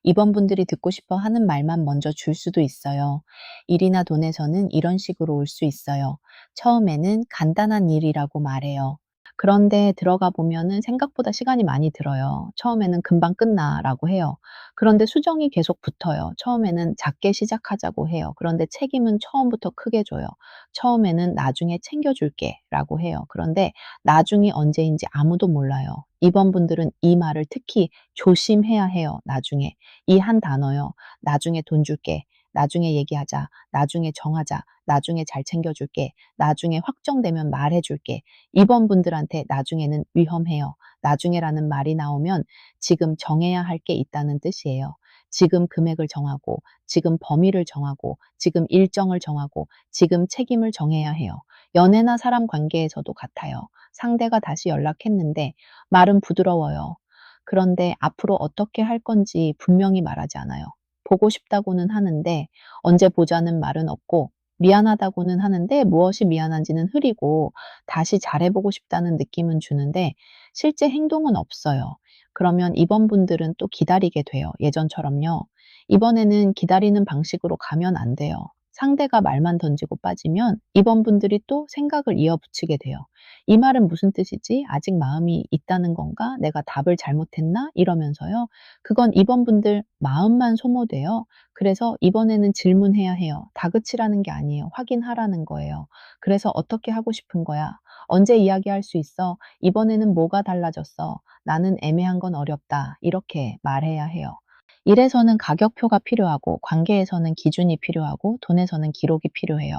이번 분들이 듣고 싶어 하는 말만 먼저 줄 수도 있어요. 일이나 돈에서는 이런 식으로 올 수 있어요. 처음에는 간단한 일이라고 말해요. 그런데 들어가 보면은 생각보다 시간이 많이 들어요. 처음에는 "금방 끝나."라고 해요. 그런데 수정이 계속 붙어요. 처음에는 작게 시작하자고 해요. 그런데 책임은 처음부터 크게 줘요. 처음에는 "나중에 챙겨 줄게."라고 해요. 그런데 나중이 언제인지 아무도 몰라요. 이번 분들은 이 말을 특히 조심해야 해요, 나중에. 이 한 단어요. "나중에 돈 줄게." "나중에 얘기하자." "나중에 정하자." "나중에 잘 챙겨 줄게." "나중에 확정되면 말해 줄게." 이번 분들한테 나중에는 위험해요. 나중에라는 말이 나오면 지금 정해야 할 게 있다는 뜻이에요. 지금 금액을 정하고, 지금 범위를 정하고, 지금 일정을 정하고, 지금 책임을 정해야 해요. 연애나 사람 관계에서도 같아요. 상대가 다시 연락했는데 말은 부드러워요. 그런데 앞으로 어떻게 할 건지 분명히 말하지 않아요. 보고 싶다고는 하는데 언제 보자는 말은 없고, 미안하다고는 하는데 무엇이 미안한지는 흐리고, 다시 잘해보고 싶다는 느낌은 주는데 실제 행동은 없어요. 그러면 이번 분들은 또 기다리게 돼요. 예전처럼요. 이번에는 기다리는 방식으로 가면 안 돼요. 상대가 말만 던지고 빠지면 이번 분들이 또 생각을 이어붙이게 돼요. 이 말은 무슨 뜻이지? 아직 마음이 있다는 건가? 내가 답을 잘못했나? 이러면서요. 그건 이번 분들 마음만 소모돼요. 그래서 이번에는 질문해야 해요. 다그치라는 게 아니에요. 확인하라는 거예요. 그래서 어떻게 하고 싶은 거야? 언제 이야기할 수 있어? 이번에는 뭐가 달라졌어? 나는 애매한 건 어렵다. 이렇게 말해야 해요. 일에서는 가격표가 필요하고, 관계에서는 기준이 필요하고, 돈에서는 기록이 필요해요.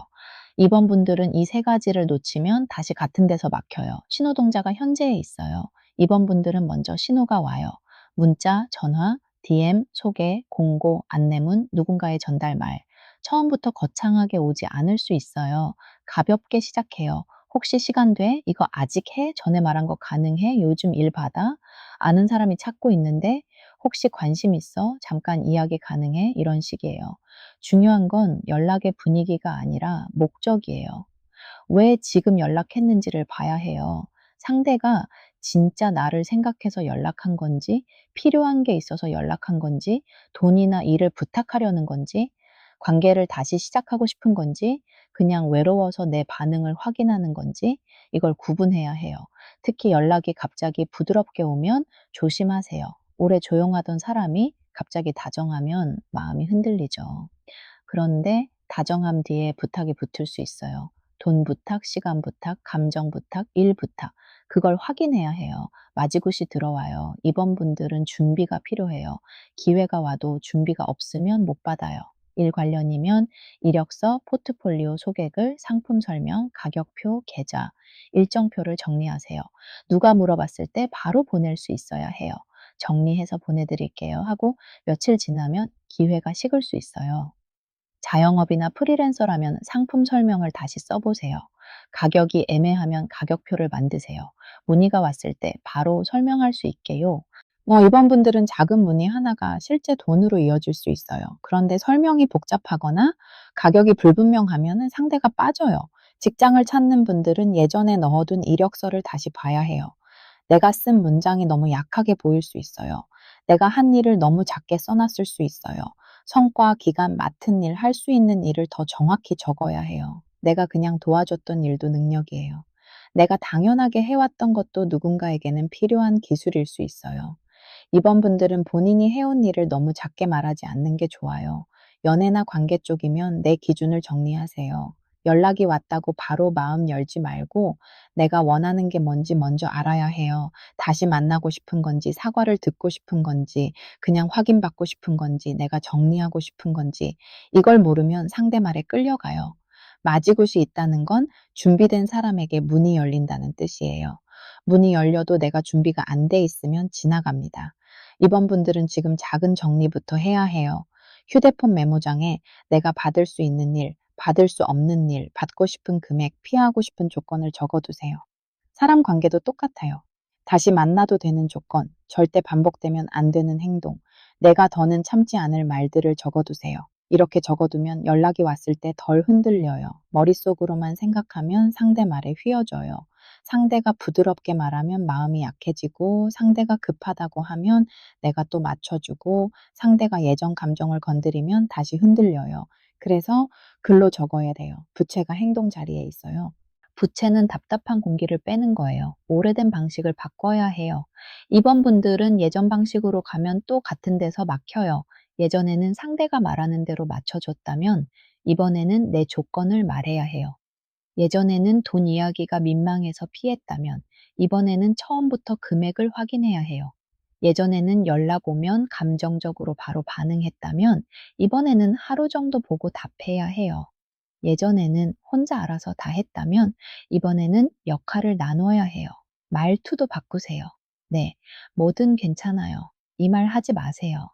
이번 분들은 이 세 가지를 놓치면 다시 같은 데서 막혀요. 신호동자가 현재에 있어요. 이번 분들은 먼저 신호가 와요. 문자, 전화, DM, 소개, 공고, 안내문, 누군가의 전달말. 처음부터 거창하게 오지 않을 수 있어요. 가볍게 시작해요. 혹시 시간 돼? 이거 아직 해? 전에 말한 거 가능해? 요즘 일 받아? 아는 사람이 찾고 있는데 혹시 관심 있어? 잠깐 이야기 가능해? 이런 식이에요. 중요한 건 연락의 분위기가 아니라 목적이에요. 왜 지금 연락했는지를 봐야 해요. 상대가 진짜 나를 생각해서 연락한 건지, 필요한 게 있어서 연락한 건지, 돈이나 일을 부탁하려는 건지, 관계를 다시 시작하고 싶은 건지, 그냥 외로워서 내 반응을 확인하는 건지, 이걸 구분해야 해요. 특히 연락이 갑자기 부드럽게 오면 조심하세요. 오래 조용하던 사람이 갑자기 다정하면 마음이 흔들리죠. 그런데 다정함 뒤에 부탁이 붙을 수 있어요. 돈 부탁, 시간 부탁, 감정 부탁, 일 부탁. 그걸 확인해야 해요. 맞이굿이 들어와요. 이번 분들은 준비가 필요해요. 기회가 와도 준비가 없으면 못 받아요. 일 관련이면 이력서, 포트폴리오 소개글, 상품 설명, 가격표, 계좌, 일정표를 정리하세요. 누가 물어봤을 때 바로 보낼 수 있어야 해요. 정리해서 보내드릴게요 하고 며칠 지나면 기회가 식을 수 있어요. 자영업이나 프리랜서라면 상품 설명을 다시 써보세요. 가격이 애매하면 가격표를 만드세요. 문의가 왔을 때 바로 설명할 수 있게요. 이번 분들은 작은 문의 하나가 실제 돈으로 이어질 수 있어요. 그런데 설명이 복잡하거나 가격이 불분명하면 상대가 빠져요. 직장을 찾는 분들은 예전에 넣어둔 이력서를 다시 봐야 해요. 내가 쓴 문장이 너무 약하게 보일 수 있어요. 내가 한 일을 너무 작게 써놨을 수 있어요. 성과, 기간, 맡은 일, 할 수 있는 일을 더 정확히 적어야 해요. 내가 그냥 도와줬던 일도 능력이에요. 내가 당연하게 해왔던 것도 누군가에게는 필요한 기술일 수 있어요. 이번 분들은 본인이 해온 일을 너무 작게 말하지 않는 게 좋아요. 연애나 관계 쪽이면 내 기준을 정리하세요. 연락이 왔다고 바로 마음 열지 말고 내가 원하는 게 뭔지 먼저 알아야 해요. 다시 만나고 싶은 건지, 사과를 듣고 싶은 건지, 그냥 확인받고 싶은 건지, 내가 정리하고 싶은 건지, 이걸 모르면 상대 말에 끌려가요. 맞이굿이 있다는 건 준비된 사람에게 문이 열린다는 뜻이에요. 문이 열려도 내가 준비가 안 돼 있으면 지나갑니다. 이번 분들은 지금 작은 정리부터 해야 해요. 휴대폰 메모장에 내가 받을 수 있는 일, 받을 수 없는 일, 받고 싶은 금액, 피하고 싶은 조건을 적어두세요. 사람 관계도 똑같아요. 다시 만나도 되는 조건, 절대 반복되면 안 되는 행동, 내가 더는 참지 않을 말들을 적어두세요. 이렇게 적어두면 연락이 왔을 때 덜 흔들려요. 머릿속으로만 생각하면 상대 말에 휘어져요. 상대가 부드럽게 말하면 마음이 약해지고, 상대가 급하다고 하면 내가 또 맞춰주고, 상대가 예전 감정을 건드리면 다시 흔들려요. 그래서 글로 적어야 돼요. 부채가 행동 자리에 있어요. 부채는 답답한 공기를 빼는 거예요. 오래된 방식을 바꿔야 해요. 이번 분들은 예전 방식으로 가면 또 같은 데서 막혀요. 예전에는 상대가 말하는 대로 맞춰줬다면 이번에는 내 조건을 말해야 해요. 예전에는 돈 이야기가 민망해서 피했다면 이번에는 처음부터 금액을 확인해야 해요. 예전에는 연락 오면 감정적으로 바로 반응했다면 이번에는 하루 정도 보고 답해야 해요. 예전에는 혼자 알아서 다 했다면 이번에는 역할을 나눠야 해요. 말투도 바꾸세요. 네, 뭐든 괜찮아요. 이 말 하지 마세요.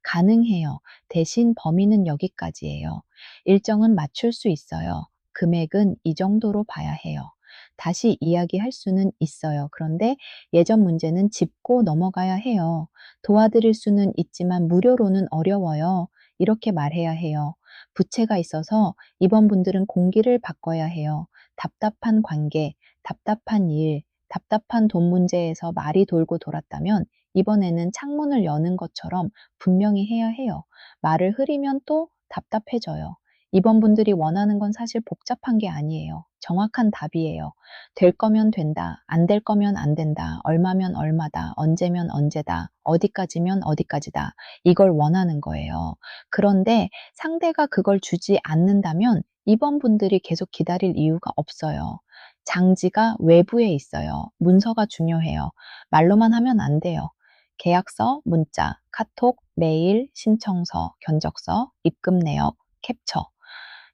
가능해요. 대신 범위는 여기까지예요. 일정은 맞출 수 있어요. 금액은 이 정도로 봐야 해요. 다시 이야기할 수는 있어요. 그런데 예전 문제는 짚고 넘어가야 해요. 도와드릴 수는 있지만 무료로는 어려워요. 이렇게 말해야 해요. 부채가 있어서 이번 분들은 공기를 바꿔야 해요. 답답한 관계, 답답한 일, 답답한 돈 문제에서 말이 돌고 돌았다면 이번에는 창문을 여는 것처럼 분명히 해야 해요. 말을 흐리면 또 답답해져요. 이번 분들이 원하는 건 사실 복잡한 게 아니에요. 정확한 답이에요. 될 거면 된다, 안 될 거면 안 된다, 얼마면 얼마다, 언제면 언제다, 어디까지면 어디까지다. 이걸 원하는 거예요. 그런데 상대가 그걸 주지 않는다면 이번 분들이 계속 기다릴 이유가 없어요. 장지가 외부에 있어요. 문서가 중요해요. 말로만 하면 안 돼요. 계약서, 문자, 카톡, 메일, 신청서, 견적서, 입금 내역, 캡처.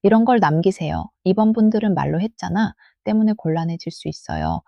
이런 걸 남기세요. 이번 분들은 말로 했잖아. 때문에 곤란해질 수 있어요.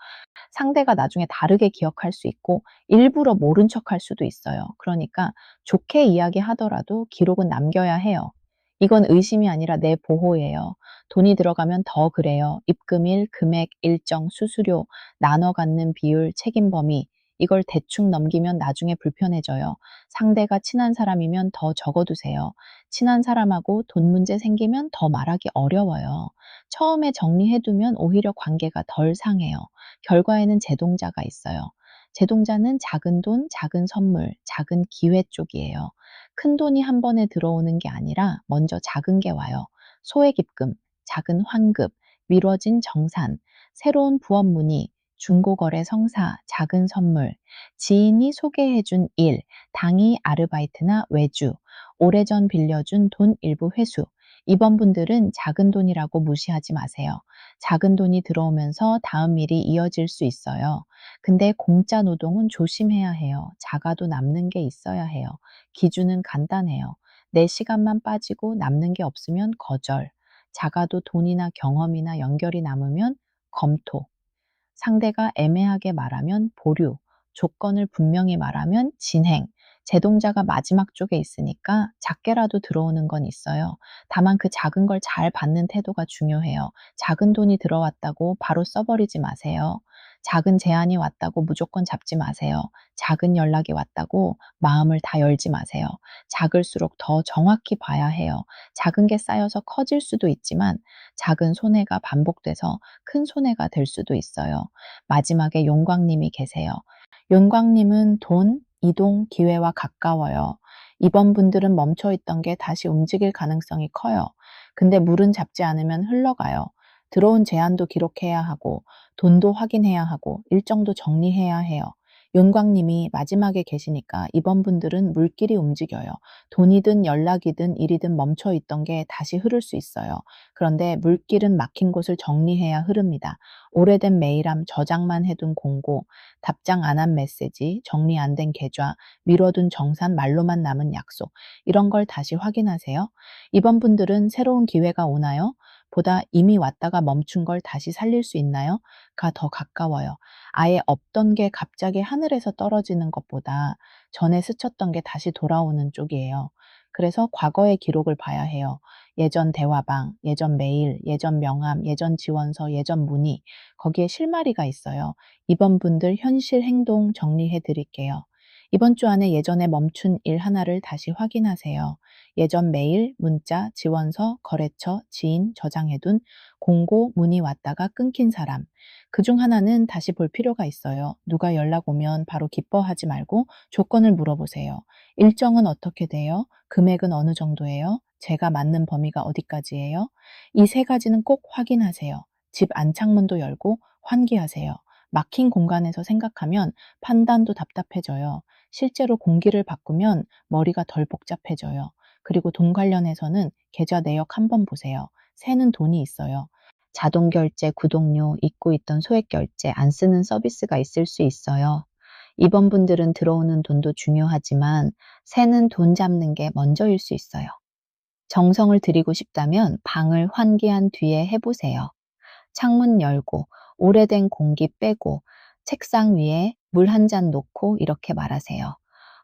상대가 나중에 다르게 기억할 수 있고 일부러 모른 척할 수도 있어요. 그러니까 좋게 이야기하더라도 기록은 남겨야 해요. 이건 의심이 아니라 내 보호예요. 돈이 들어가면 더 그래요. 입금일, 금액, 일정, 수수료, 나눠 갖는 비율, 책임 범위. 이걸 대충 넘기면 나중에 불편해져요. 상대가 친한 사람이면 더 적어두세요. 친한 사람하고 돈 문제 생기면 더 말하기 어려워요. 처음에 정리해두면 오히려 관계가 덜 상해요. 결과에는 제동자가 있어요. 제동자는 작은 돈, 작은 선물, 작은 기회 쪽이에요. 큰 돈이 한 번에 들어오는 게 아니라 먼저 작은 게 와요. 소액 입금, 작은 환급, 미뤄진 정산, 새로운 부업 문의, 중고거래 성사, 작은 선물, 지인이 소개해준 일, 당이 아르바이트나 외주, 오래전 빌려준 돈 일부 회수. 이번 분들은 작은 돈이라고 무시하지 마세요. 작은 돈이 들어오면서 다음 일이 이어질 수 있어요. 근데 공짜 노동은 조심해야 해요. 작아도 남는 게 있어야 해요. 기준은 간단해요. 내 시간만 빠지고 남는 게 없으면 거절. 작아도 돈이나 경험이나 연결이 남으면 검토. 상대가 애매하게 말하면 보류, 조건을 분명히 말하면 진행, 제동자가 마지막 쪽에 있으니까 작게라도 들어오는 건 있어요. 다만 그 작은 걸 잘 받는 태도가 중요해요. 작은 돈이 들어왔다고 바로 써버리지 마세요. 작은 제안이 왔다고 무조건 잡지 마세요. 작은 연락이 왔다고 마음을 다 열지 마세요. 작을수록 더 정확히 봐야 해요. 작은 게 쌓여서 커질 수도 있지만 작은 손해가 반복돼서 큰 손해가 될 수도 있어요. 마지막에 용광님이 계세요. 용광님은 돈, 이동, 기회와 가까워요. 이번 분들은 멈춰 있던 게 다시 움직일 가능성이 커요. 근데 물은 잡지 않으면 흘러가요. 들어온 제안도 기록해야 하고, 돈도 확인해야 하고, 일정도 정리해야 해요. 용광님이 마지막에 계시니까 이번 분들은 물길이 움직여요. 돈이든 연락이든 일이든 멈춰 있던 게 다시 흐를 수 있어요. 그런데 물길은 막힌 곳을 정리해야 흐릅니다. 오래된 메일함 저장만 해둔 공고, 답장 안 한 메시지, 정리 안 된 계좌, 미뤄둔 정산, 말로만 남은 약속. 이런 걸 다시 확인하세요. 이번 분들은 새로운 기회가 오나요? 보다 이미 왔다가 멈춘 걸 다시 살릴 수 있나요? 가 더 가까워요. 아예 없던 게 갑자기 하늘에서 떨어지는 것보다 전에 스쳤던 게 다시 돌아오는 쪽이에요. 그래서 과거의 기록을 봐야 해요. 예전 대화방, 예전 메일, 예전 명함, 예전 지원서, 예전 문의. 거기에 실마리가 있어요. 이번 분들 현실 행동 정리해 드릴게요. 이번 주 안에 예전에 멈춘 일 하나를 다시 확인하세요. 예전 메일, 문자, 지원서, 거래처, 지인 저장해둔 공고, 문의 왔다가 끊긴 사람. 그중 하나는 다시 볼 필요가 있어요. 누가 연락 오면 바로 기뻐하지 말고 조건을 물어보세요. 일정은 어떻게 돼요? 금액은 어느 정도예요? 제가 맞는 범위가 어디까지예요? 이 세 가지는 꼭 확인하세요. 집 안창문도 열고 환기하세요. 막힌 공간에서 생각하면 판단도 답답해져요. 실제로 공기를 바꾸면 머리가 덜 복잡해져요. 그리고 돈 관련해서는 계좌 내역 한번 보세요. 새는 돈이 있어요. 자동 결제, 구독료, 잊고 있던 소액 결제, 안 쓰는 서비스가 있을 수 있어요. 이번 분들은 들어오는 돈도 중요하지만 새는 돈 잡는 게 먼저일 수 있어요. 정성을 들이고 싶다면 방을 환기한 뒤에 해보세요. 창문 열고 오래된 공기 빼고 책상 위에 물 한 잔 놓고 이렇게 말하세요.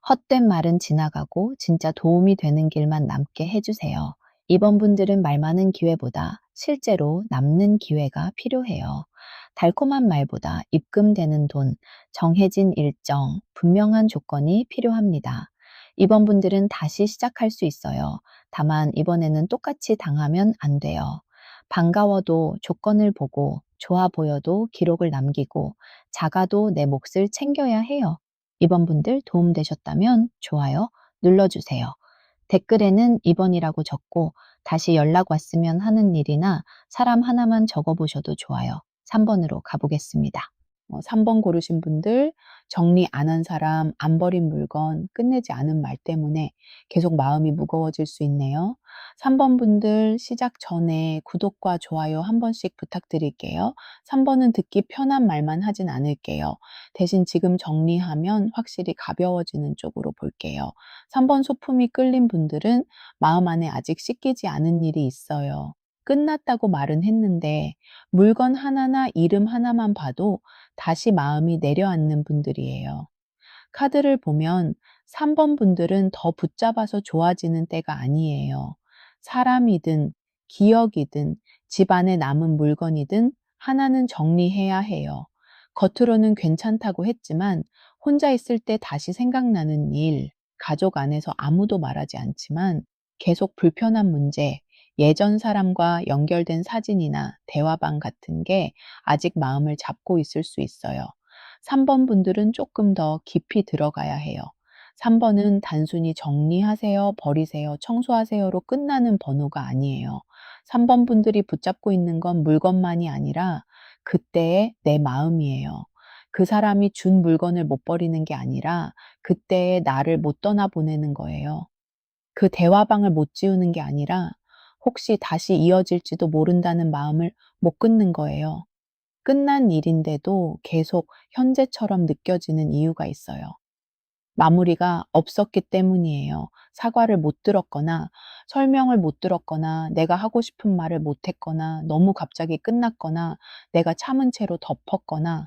헛된 말은 지나가고 진짜 도움이 되는 길만 남게 해주세요. 이번 분들은 말 많은 기회보다 실제로 남는 기회가 필요해요. 달콤한 말보다 입금되는 돈, 정해진 일정, 분명한 조건이 필요합니다. 이번 분들은 다시 시작할 수 있어요. 다만 이번에는 똑같이 당하면 안 돼요. 반가워도 조건을 보고 좋아 보여도 기록을 남기고 작아도 내 몫을 챙겨야 해요. 이번 분들 도움되셨다면 좋아요 눌러주세요. 댓글에는 2번이라고 적고 다시 연락 왔으면 하는 일이나 사람 하나만 적어보셔도 좋아요. 3번으로 가보겠습니다. 3번 고르신 분들 정리 안 한 사람, 안 버린 물건, 끝내지 않은 말 때문에 계속 마음이 무거워질 수 있네요. 3번 분들 시작 전에 구독과 좋아요 한 번씩 부탁드릴게요. 3번은 듣기 편한 말만 하진 않을게요. 대신 지금 정리하면 확실히 가벼워지는 쪽으로 볼게요. 3번 소품이 끌린 분들은 마음 안에 아직 씻기지 않은 일이 있어요. 끝났다고 말은 했는데 물건 하나나 이름 하나만 봐도 다시 마음이 내려앉는 분들이에요. 카드를 보면 3번 분들은 더 붙잡아서 좋아지는 때가 아니에요. 사람이든 기억이든 집 안에 남은 물건이든 하나는 정리해야 해요. 겉으로는 괜찮다고 했지만 혼자 있을 때 다시 생각나는 일, 가족 안에서 아무도 말하지 않지만 계속 불편한 문제, 예전 사람과 연결된 사진이나 대화방 같은 게 아직 마음을 잡고 있을 수 있어요. 3번 분들은 조금 더 깊이 들어가야 해요. 3번은 단순히 정리하세요, 버리세요, 청소하세요로 끝나는 번호가 아니에요. 3번 분들이 붙잡고 있는 건 물건만이 아니라 그때의 내 마음이에요. 그 사람이 준 물건을 못 버리는 게 아니라 그때의 나를 못 떠나보내는 거예요. 그 대화방을 못 지우는 게 아니라 혹시 다시 이어질지도 모른다는 마음을 못 끊는 거예요. 끝난 일인데도 계속 현재처럼 느껴지는 이유가 있어요. 마무리가 없었기 때문이에요. 사과를 못 들었거나 설명을 못 들었거나 내가 하고 싶은 말을 못 했거나 너무 갑자기 끝났거나 내가 참은 채로 덮었거나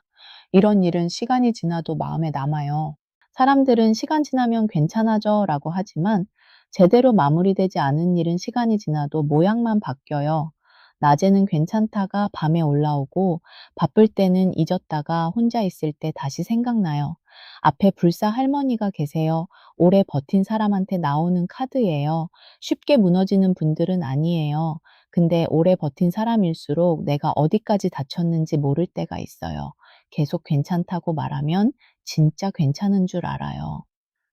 이런 일은 시간이 지나도 마음에 남아요. 사람들은 시간 지나면 괜찮아져 라고 하지만 제대로 마무리되지 않은 일은 시간이 지나도 모양만 바뀌어요. 낮에는 괜찮다가 밤에 올라오고 바쁠 때는 잊었다가 혼자 있을 때 다시 생각나요. 앞에 불사 할머니가 계세요. 오래 버틴 사람한테 나오는 카드예요. 쉽게 무너지는 분들은 아니에요. 근데 오래 버틴 사람일수록 내가 어디까지 다쳤는지 모를 때가 있어요. 계속 괜찮다고 말하면 진짜 괜찮은 줄 알아요.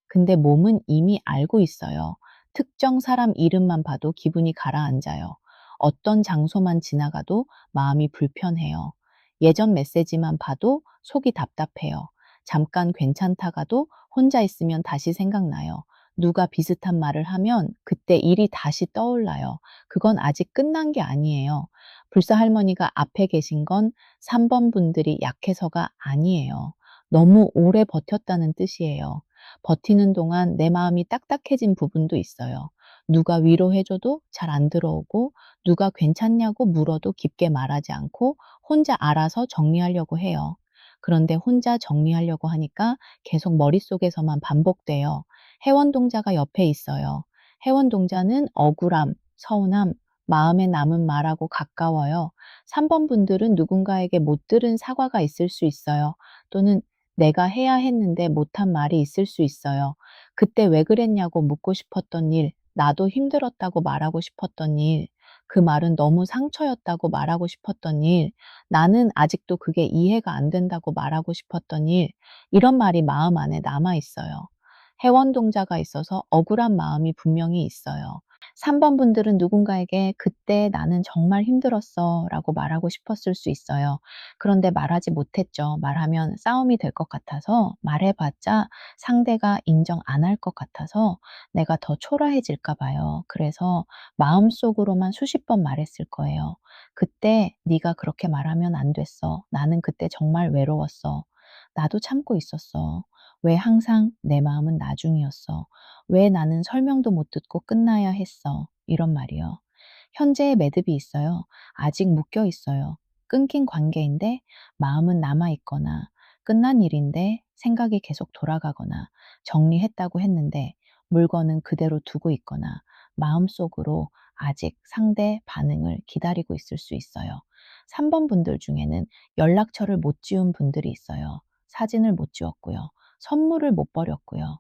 근데 몸은 이미 알고 있어요. 특정 사람 이름만 봐도 기분이 가라앉아요. 어떤 장소만 지나가도 마음이 불편해요. 예전 메시지만 봐도 속이 답답해요. 잠깐 괜찮다가도 혼자 있으면 다시 생각나요. 누가 비슷한 말을 하면 그때 일이 다시 떠올라요. 그건 아직 끝난 게 아니에요. 불사 할머니가 앞에 계신 건 3번 분들이 약해서가 아니에요. 너무 오래 버텼다는 뜻이에요. 버티는 동안 내 마음이 딱딱해진 부분도 있어요. 누가 위로해줘도 잘 안 들어오고, 누가 괜찮냐고 물어도 깊게 말하지 않고, 혼자 알아서 정리하려고 해요. 그런데 혼자 정리하려고 하니까 계속 머릿속에서만 반복돼요. 해원동자가 옆에 있어요. 해원동자는 억울함, 서운함, 마음에 남은 말하고 가까워요. 3번 분들은 누군가에게 못 들은 사과가 있을 수 있어요. 또는 내가 해야 했는데 못한 말이 있을 수 있어요. 그때 왜 그랬냐고 묻고 싶었던 일, 나도 힘들었다고 말하고 싶었던 일, 그 말은 너무 상처였다고 말하고 싶었던 일, 나는 아직도 그게 이해가 안 된다고 말하고 싶었던 일, 이런 말이 마음 안에 남아 있어요. 해원동자가 있어서 억울한 마음이 분명히 있어요. 3번 분들은 누군가에게 "그때 나는 정말 힘들었어." 라고 말하고 싶었을 수 있어요. 그런데 말하지 못했죠. 말하면 싸움이 될 것 같아서, 말해 봤자 상대가 인정 안 할 것 같아서 내가 더 초라해질까 봐요. 그래서 마음속으로만 수십 번 말했을 거예요. "그때 네가 그렇게 말하면 안 됐어. 나는 그때 정말 외로웠어. 나도 참고 있었어. 왜 항상 내 마음은 나중이었어. 왜 나는 설명도 못 듣고 끝나야 했어." 이런 말이요. 현재의 매듭이 있어요. 아직 묶여 있어요. 끊긴 관계인데 마음은 남아 있거나, 끝난 일인데 생각이 계속 돌아가거나, 정리했다고 했는데 물건은 그대로 두고 있거나, 마음속으로 아직 상대 반응을 기다리고 있을 수 있어요. 3번 분들 중에는 연락처를 못 지운 분들이 있어요. 사진을 못 지웠고요. 선물을 못 버렸고요.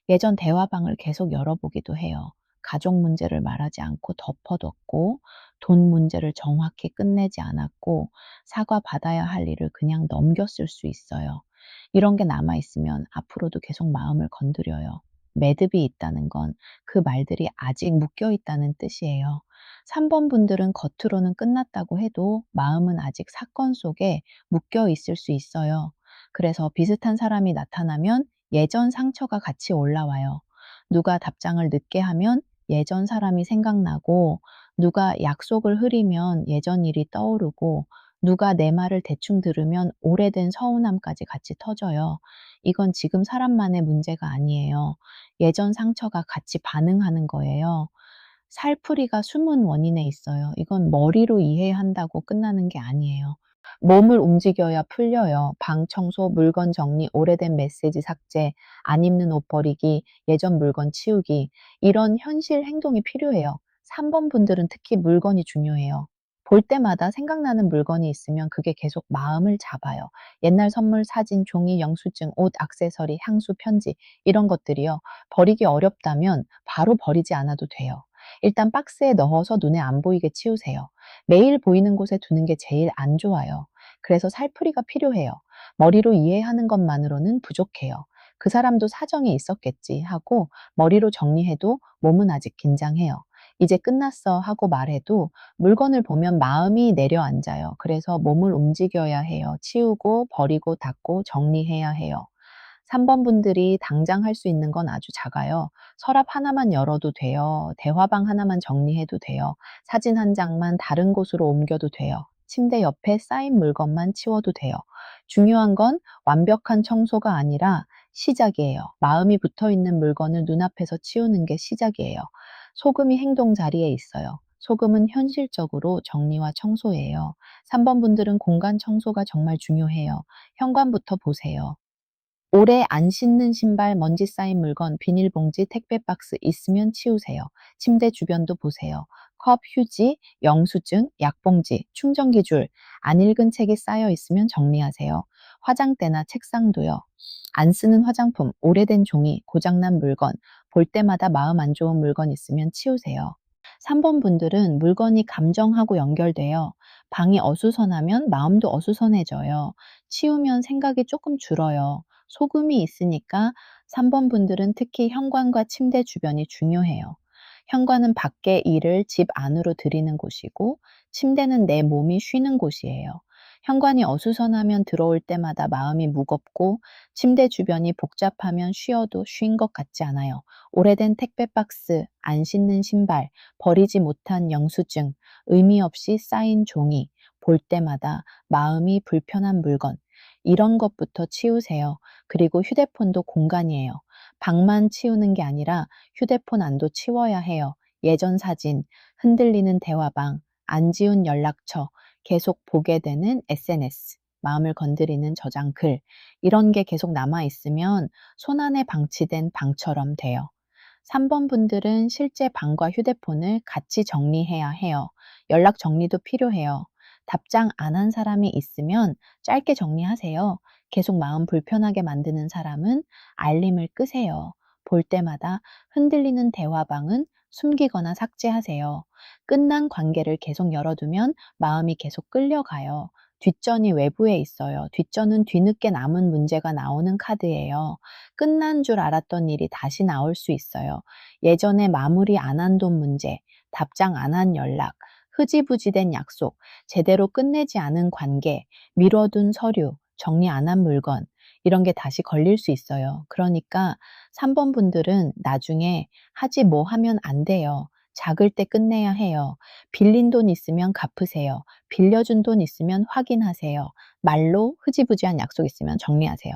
예전 대화방을 계속 열어보기도 해요. 가족 문제를 말하지 않고 덮어뒀고, 돈 문제를 정확히 끝내지 않았고, 사과받아야 할 일을 그냥 넘겼을 수 있어요. 이런 게 남아있으면 앞으로도 계속 마음을 건드려요. 매듭이 있다는 건 그 말들이 아직 묶여 있다는 뜻이에요. 3번 분들은 겉으로는 끝났다고 해도 마음은 아직 사건 속에 묶여 있을 수 있어요. 그래서 비슷한 사람이 나타나면 예전 상처가 같이 올라와요. 누가 답장을 늦게 하면 예전 사람이 생각나고, 누가 약속을 흐리면 예전 일이 떠오르고, 누가 내 말을 대충 들으면 오래된 서운함까지 같이 터져요. 이건 지금 사람만의 문제가 아니에요. 예전 상처가 같이 반응하는 거예요. 살풀이가 숨은 원인에 있어요. 이건 머리로 이해한다고 끝나는 게 아니에요. 몸을 움직여야 풀려요. 방 청소, 물건 정리, 오래된 메시지 삭제, 안 입는 옷 버리기, 예전 물건 치우기, 이런 현실 행동이 필요해요. 3번 분들은 특히 물건이 중요해요. 볼 때마다 생각나는 물건이 있으면 그게 계속 마음을 잡아요. 옛날 선물, 사진, 종이, 영수증, 옷, 액세서리, 향수, 편지, 이런 것들이요. 버리기 어렵다면 바로 버리지 않아도 돼요. 일단 박스에 넣어서 눈에 안 보이게 치우세요. 매일 보이는 곳에 두는 게 제일 안 좋아요. 그래서 살풀이가 필요해요. 머리로 이해하는 것만으로는 부족해요. 그 사람도 사정이 있었겠지 하고 머리로 정리해도 몸은 아직 긴장해요. 이제 끝났어 하고 말해도 물건을 보면 마음이 내려앉아요. 그래서 몸을 움직여야 해요. 치우고 버리고 닦고 정리해야 해요. 3번 분들이 당장 할 수 있는 건 아주 작아요. 서랍 하나만 열어도 돼요. 대화방 하나만 정리해도 돼요. 사진 한 장만 다른 곳으로 옮겨도 돼요. 침대 옆에 쌓인 물건만 치워도 돼요. 중요한 건 완벽한 청소가 아니라 시작이에요. 마음이 붙어 있는 물건을 눈앞에서 치우는 게 시작이에요. 소금이 행동 자리에 있어요. 소금은 현실적으로 정리와 청소예요. 3번 분들은 공간 청소가 정말 중요해요. 현관부터 보세요. 오래 안 씻는 신발, 먼지 쌓인 물건, 비닐봉지, 택배 박스 있으면 치우세요. 침대 주변도 보세요. 컵, 휴지, 영수증, 약봉지, 충전기 줄, 안 읽은 책이 쌓여 있으면 정리하세요. 화장대나 책상도요. 안 쓰는 화장품, 오래된 종이, 고장난 물건, 볼 때마다 마음 안 좋은 물건 있으면 치우세요. 3번 분들은 물건이 감정하고 연결돼요. 방이 어수선하면 마음도 어수선해져요. 치우면 생각이 조금 줄어요. 소금이 있으니까 3번 분들은 특히 현관과 침대 주변이 중요해요. 현관은 밖의 일을 집 안으로 들이는 곳이고, 침대는 내 몸이 쉬는 곳이에요. 현관이 어수선하면 들어올 때마다 마음이 무겁고, 침대 주변이 복잡하면 쉬어도 쉰 것 같지 않아요. 오래된 택배 박스, 안 씻는 신발, 버리지 못한 영수증, 의미 없이 쌓인 종이, 볼 때마다 마음이 불편한 물건, 이런 것부터 치우세요. 그리고 휴대폰도 공간이에요. 방만 치우는 게 아니라 휴대폰 안도 치워야 해요. 예전 사진, 흔들리는 대화방, 안 지운 연락처, 계속 보게 되는 SNS, 마음을 건드리는 저장 글, 이런 게 계속 남아 있으면 손 안에 방치된 방처럼 돼요. 3번 분들은 실제 방과 휴대폰을 같이 정리해야 해요. 연락 정리도 필요해요. 답장 안 한 사람이 있으면 짧게 정리하세요. 계속 마음 불편하게 만드는 사람은 알림을 끄세요. 볼 때마다 흔들리는 대화방은 숨기거나 삭제하세요. 끝난 관계를 계속 열어두면 마음이 계속 끌려가요. 뒷전이 외부에 있어요. 뒷전은 뒤늦게 남은 문제가 나오는 카드예요. 끝난 줄 알았던 일이 다시 나올 수 있어요. 예전에 마무리 안 한 돈 문제, 답장 안 한 연락, 흐지부지된 약속, 제대로 끝내지 않은 관계, 미뤄둔 서류, 정리 안 한 물건, 이런 게 다시 걸릴 수 있어요. 그러니까 3번 분들은 나중에 하지 뭐 하면 안 돼요. 작을 때 끝내야 해요. 빌린 돈 있으면 갚으세요. 빌려준 돈 있으면 확인하세요. 말로 흐지부지한 약속 있으면 정리하세요.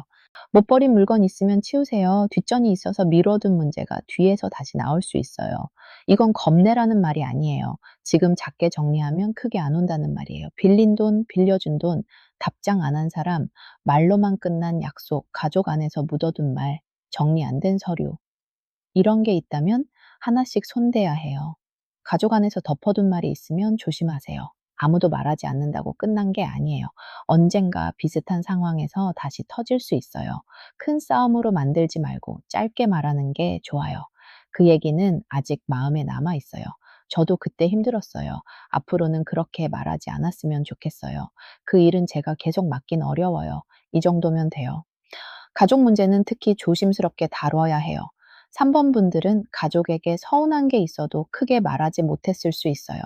못 버린 물건 있으면 치우세요. 뒷전이 있어서 미뤄둔 문제가 뒤에서 다시 나올 수 있어요. 이건 겁내라는 말이 아니에요. 지금 작게 정리하면 크게 안 온다는 말이에요. 빌린 돈, 빌려준 돈, 답장 안 한 사람, 말로만 끝난 약속, 가족 안에서 묻어둔 말, 정리 안 된 서류, 이런 게 있다면 하나씩 손대야 해요. 가족 안에서 덮어둔 말이 있으면 조심하세요. 아무도 말하지 않는다고 끝난 게 아니에요. 언젠가 비슷한 상황에서 다시 터질 수 있어요. 큰 싸움으로 만들지 말고 짧게 말하는 게 좋아요. 그 얘기는 아직 마음에 남아 있어요. 저도 그때 힘들었어요. 앞으로는 그렇게 말하지 않았으면 좋겠어요. 그 일은 제가 계속 맡긴 어려워요. 이 정도면 돼요. 가족 문제는 특히 조심스럽게 다뤄야 해요. 3번 분들은 가족에게 서운한 게 있어도 크게 말하지 못했을 수 있어요.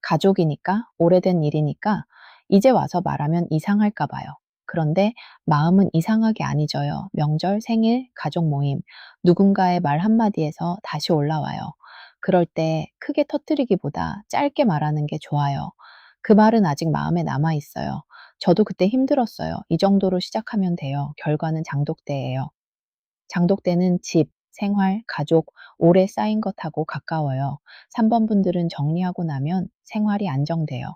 가족이니까, 오래된 일이니까, 이제 와서 말하면 이상할까 봐요. 그런데 마음은 이상하게 안 잊어요. 명절, 생일, 가족 모임, 누군가의 말 한마디에서 다시 올라와요. 그럴 때 크게 터뜨리기보다 짧게 말하는 게 좋아요. 그 말은 아직 마음에 남아 있어요. 저도 그때 힘들었어요. 이 정도로 시작하면 돼요. 결과는 장독대예요. 장독대는 집, 생활, 가족, 오래 쌓인 것하고 가까워요. 3번 분들은 정리하고 나면 생활이 안정돼요.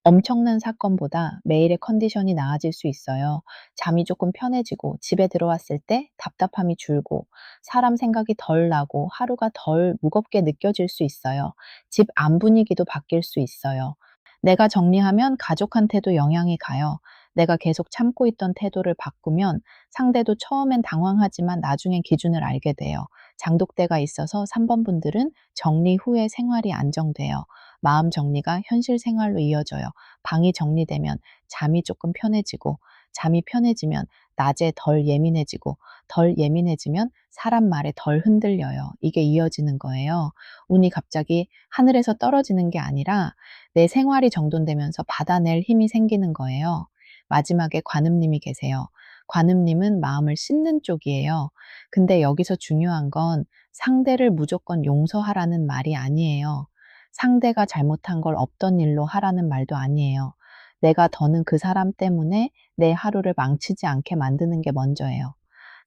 엄청난 사건보다 매일의 컨디션이 나아질 수 있어요. 잠이 조금 편해지고 집에 들어왔을 때 답답함이 줄고 사람 생각이 덜 나고 하루가 덜 무겁게 느껴질 수 있어요. 집 안 분위기도 바뀔 수 있어요. 내가 정리하면 가족한테도 영향이 가요. 내가 계속 참고 있던 태도를 바꾸면 상대도 처음엔 당황하지만 나중엔 기준을 알게 돼요. 장독대가 있어서 3번 분들은 정리 후에 생활이 안정돼요. 마음 정리가 현실 생활로 이어져요. 방이 정리되면 잠이 조금 편해지고, 잠이 편해지면 낮에 덜 예민해지고, 덜 예민해지면 사람 말에 덜 흔들려요. 이게 이어지는 거예요. 운이 갑자기 하늘에서 떨어지는 게 아니라 내 생활이 정돈되면서 받아낼 힘이 생기는 거예요. 마지막에 관음님이 계세요. 관음님은 마음을 씻는 쪽이에요. 근데 여기서 중요한 건 상대를 무조건 용서하라는 말이 아니에요. 상대가 잘못한 걸 없던 일로 하라는 말도 아니에요. 내가 더는 그 사람 때문에 내 하루를 망치지 않게 만드는 게 먼저예요.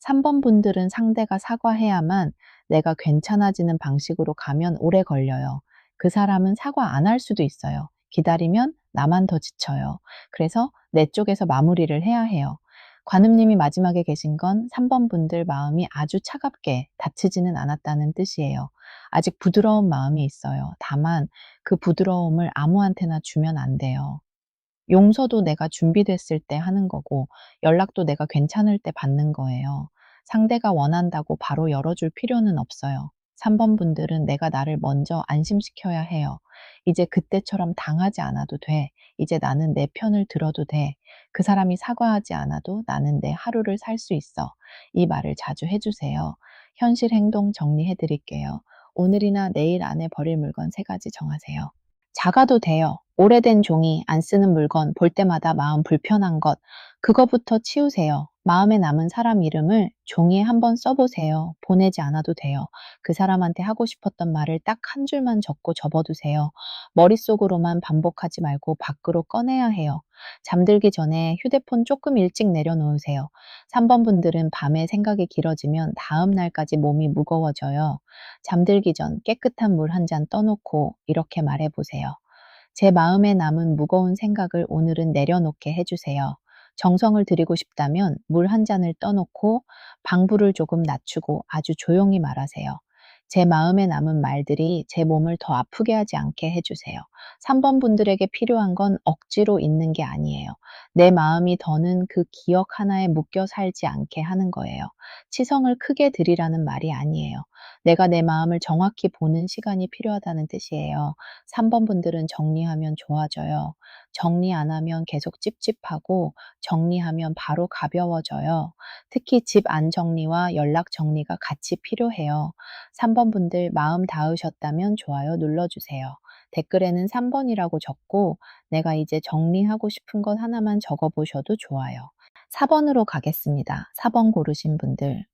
3번 분들은 상대가 사과해야만 내가 괜찮아지는 방식으로 가면 오래 걸려요. 그 사람은 사과 안 할 수도 있어요. 기다리면 나만 더 지쳐요. 그래서 내 쪽에서 마무리를 해야 해요. 관음님이 마지막에 계신 건 3번 분들 마음이 아주 차갑게 다치지는 않았다는 뜻이에요. 아직 부드러운 마음이 있어요. 다만 그 부드러움을 아무한테나 주면 안 돼요. 용서도 내가 준비됐을 때 하는 거고 연락도 내가 괜찮을 때 받는 거예요. 상대가 원한다고 바로 열어줄 필요는 없어요. 3번 분들은 내가 나를 먼저 안심시켜야 해요. 이제 그때처럼 당하지 않아도 돼. 이제 나는 내 편을 들어도 돼. 그 사람이 사과하지 않아도 나는 내 하루를 살 수 있어. 이 말을 자주 해주세요. 현실 행동 정리해 드릴게요. 오늘이나 내일 안에 버릴 물건 3가지 정하세요. 작아도 돼요. 오래된 종이, 안 쓰는 물건, 볼 때마다 마음 불편한 것, 그거부터 치우세요. 마음에 남은 사람 이름을 종이에 한번 써보세요. 보내지 않아도 돼요. 그 사람한테 하고 싶었던 말을 딱 한 줄만 적고 접어두세요. 머릿속으로만 반복하지 말고 밖으로 꺼내야 해요. 잠들기 전에 휴대폰 조금 일찍 내려놓으세요. 3번 분들은 밤에 생각이 길어지면 다음 날까지 몸이 무거워져요. 잠들기 전 깨끗한 물 한 잔 떠놓고 이렇게 말해보세요. 제 마음에 남은 무거운 생각을 오늘은 내려놓게 해주세요. 정성을 들이고 싶다면 물 한 잔을 떠놓고 방불을 조금 낮추고 아주 조용히 말하세요. 제 마음에 남은 말들이 제 몸을 더 아프게 하지 않게 해주세요. 3번 분들에게 필요한 건 억지로 있는 게 아니에요. 내 마음이 더는 그 기억 하나에 묶여 살지 않게 하는 거예요. 치성을 크게 들이라는 말이 아니에요. 내가 내 마음을 정확히 보는 시간이 필요하다는 뜻이에요. 3번 분들은 정리하면 좋아져요. 정리 안 하면 계속 찝찝하고 정리하면 바로 가벼워져요. 특히 집 안 정리와 연락 정리가 같이 필요해요. 3번 분들 마음 닿으셨다면 좋아요 눌러주세요. 댓글에는 3번이라고 적고 내가 이제 정리하고 싶은 것 하나만 적어보셔도 좋아요. 4번으로 가겠습니다. 4번 고르신 분들.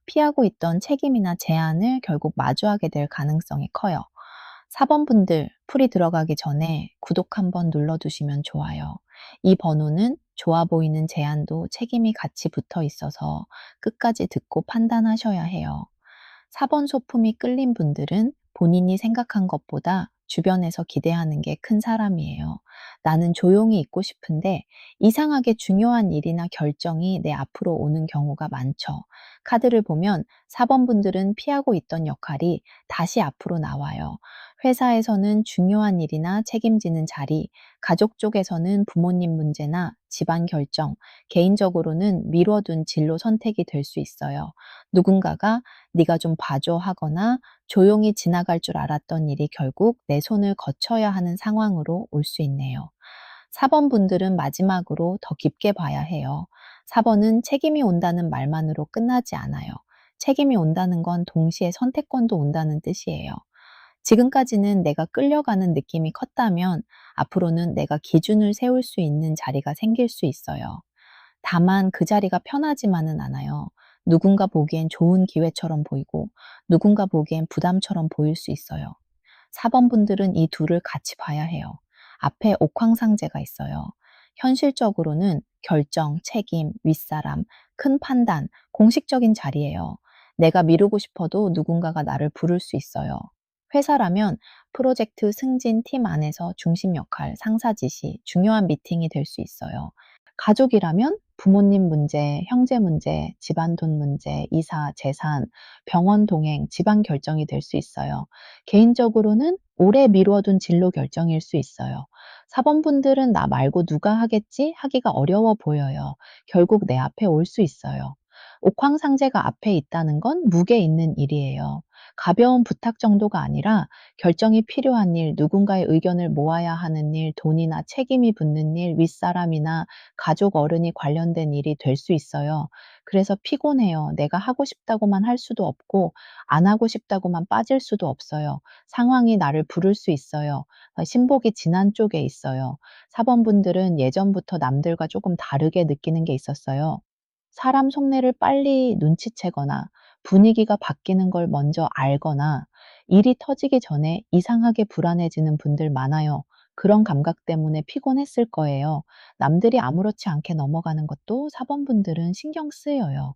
피하고 있던 책임이나 제한을 결국 마주하게 될 가능성이 커요. 4번 분들, 풀이 들어가기 전에 구독 한번 눌러두시면 좋아요. 이 번호는 좋아 보이는 제한도 책임이 같이 붙어 있어서 끝까지 듣고 판단하셔야 해요. 4번 소품이 끌린 분들은 본인이 생각한 것보다 주변에서 기대하는 게 큰 사람이에요. 나는 조용히 있고 싶은데 이상하게 중요한 일이나 결정이 내 앞으로 오는 경우가 많죠. 카드를 보면 4번 분들은 피하고 있던 역할이 다시 앞으로 나와요. 회사에서는 중요한 일이나 책임지는 자리, 가족 쪽에서는 부모님 문제나 집안 결정, 개인적으로는 미뤄둔 진로 선택이 될 수 있어요. 누군가가 네가 좀 봐줘 하거나 조용히 지나갈 줄 알았던 일이 결국 내 손을 거쳐야 하는 상황으로 올 수 있네요. 4번 분들은 마지막으로 더 깊게 봐야 해요. 4번은 책임이 온다는 말만으로 끝나지 않아요. 책임이 온다는 건 동시에 선택권도 온다는 뜻이에요. 지금까지는 내가 끌려가는 느낌이 컸다면 앞으로는 내가 기준을 세울 수 있는 자리가 생길 수 있어요. 다만 그 자리가 편하지만은 않아요. 누군가 보기엔 좋은 기회처럼 보이고 누군가 보기엔 부담처럼 보일 수 있어요. 4번 분들은 이 둘을 같이 봐야 해요. 앞에 옥황상제가 있어요. 현실적으로는 결정, 책임, 윗사람, 큰 판단, 공식적인 자리예요. 내가 미루고 싶어도 누군가가 나를 부를 수 있어요. 회사라면 프로젝트 승진 팀 안에서 중심 역할, 상사 지시, 중요한 미팅이 될 수 있어요. 가족이라면 부모님 문제, 형제 문제, 집안 돈 문제, 이사, 재산, 병원 동행, 집안 결정이 될 수 있어요. 개인적으로는 오래 미뤄둔 진로 결정일 수 있어요. 4번 분들은 나 말고 누가 하겠지 하기가 어려워 보여요. 결국 내 앞에 올 수 있어요. 옥황상제가 앞에 있다는 건 무게 있는 일이에요. 가벼운 부탁 정도가 아니라 결정이 필요한 일, 누군가의 의견을 모아야 하는 일, 돈이나 책임이 붙는 일, 윗사람이나 가족 어른이 관련된 일이 될 수 있어요. 그래서 피곤해요. 내가 하고 싶다고만 할 수도 없고 안 하고 싶다고만 빠질 수도 없어요. 상황이 나를 부를 수 있어요. 신복이 진한 쪽에 있어요. 4번 분들은 예전부터 남들과 조금 다르게 느끼는 게 있었어요. 사람 속내를 빨리 눈치채거나 분위기가 바뀌는 걸 먼저 알거나 일이 터지기 전에 이상하게 불안해지는 분들 많아요. 그런 감각 때문에 피곤했을 거예요. 남들이 아무렇지 않게 넘어가는 것도 4번 분들은 신경 쓰여요.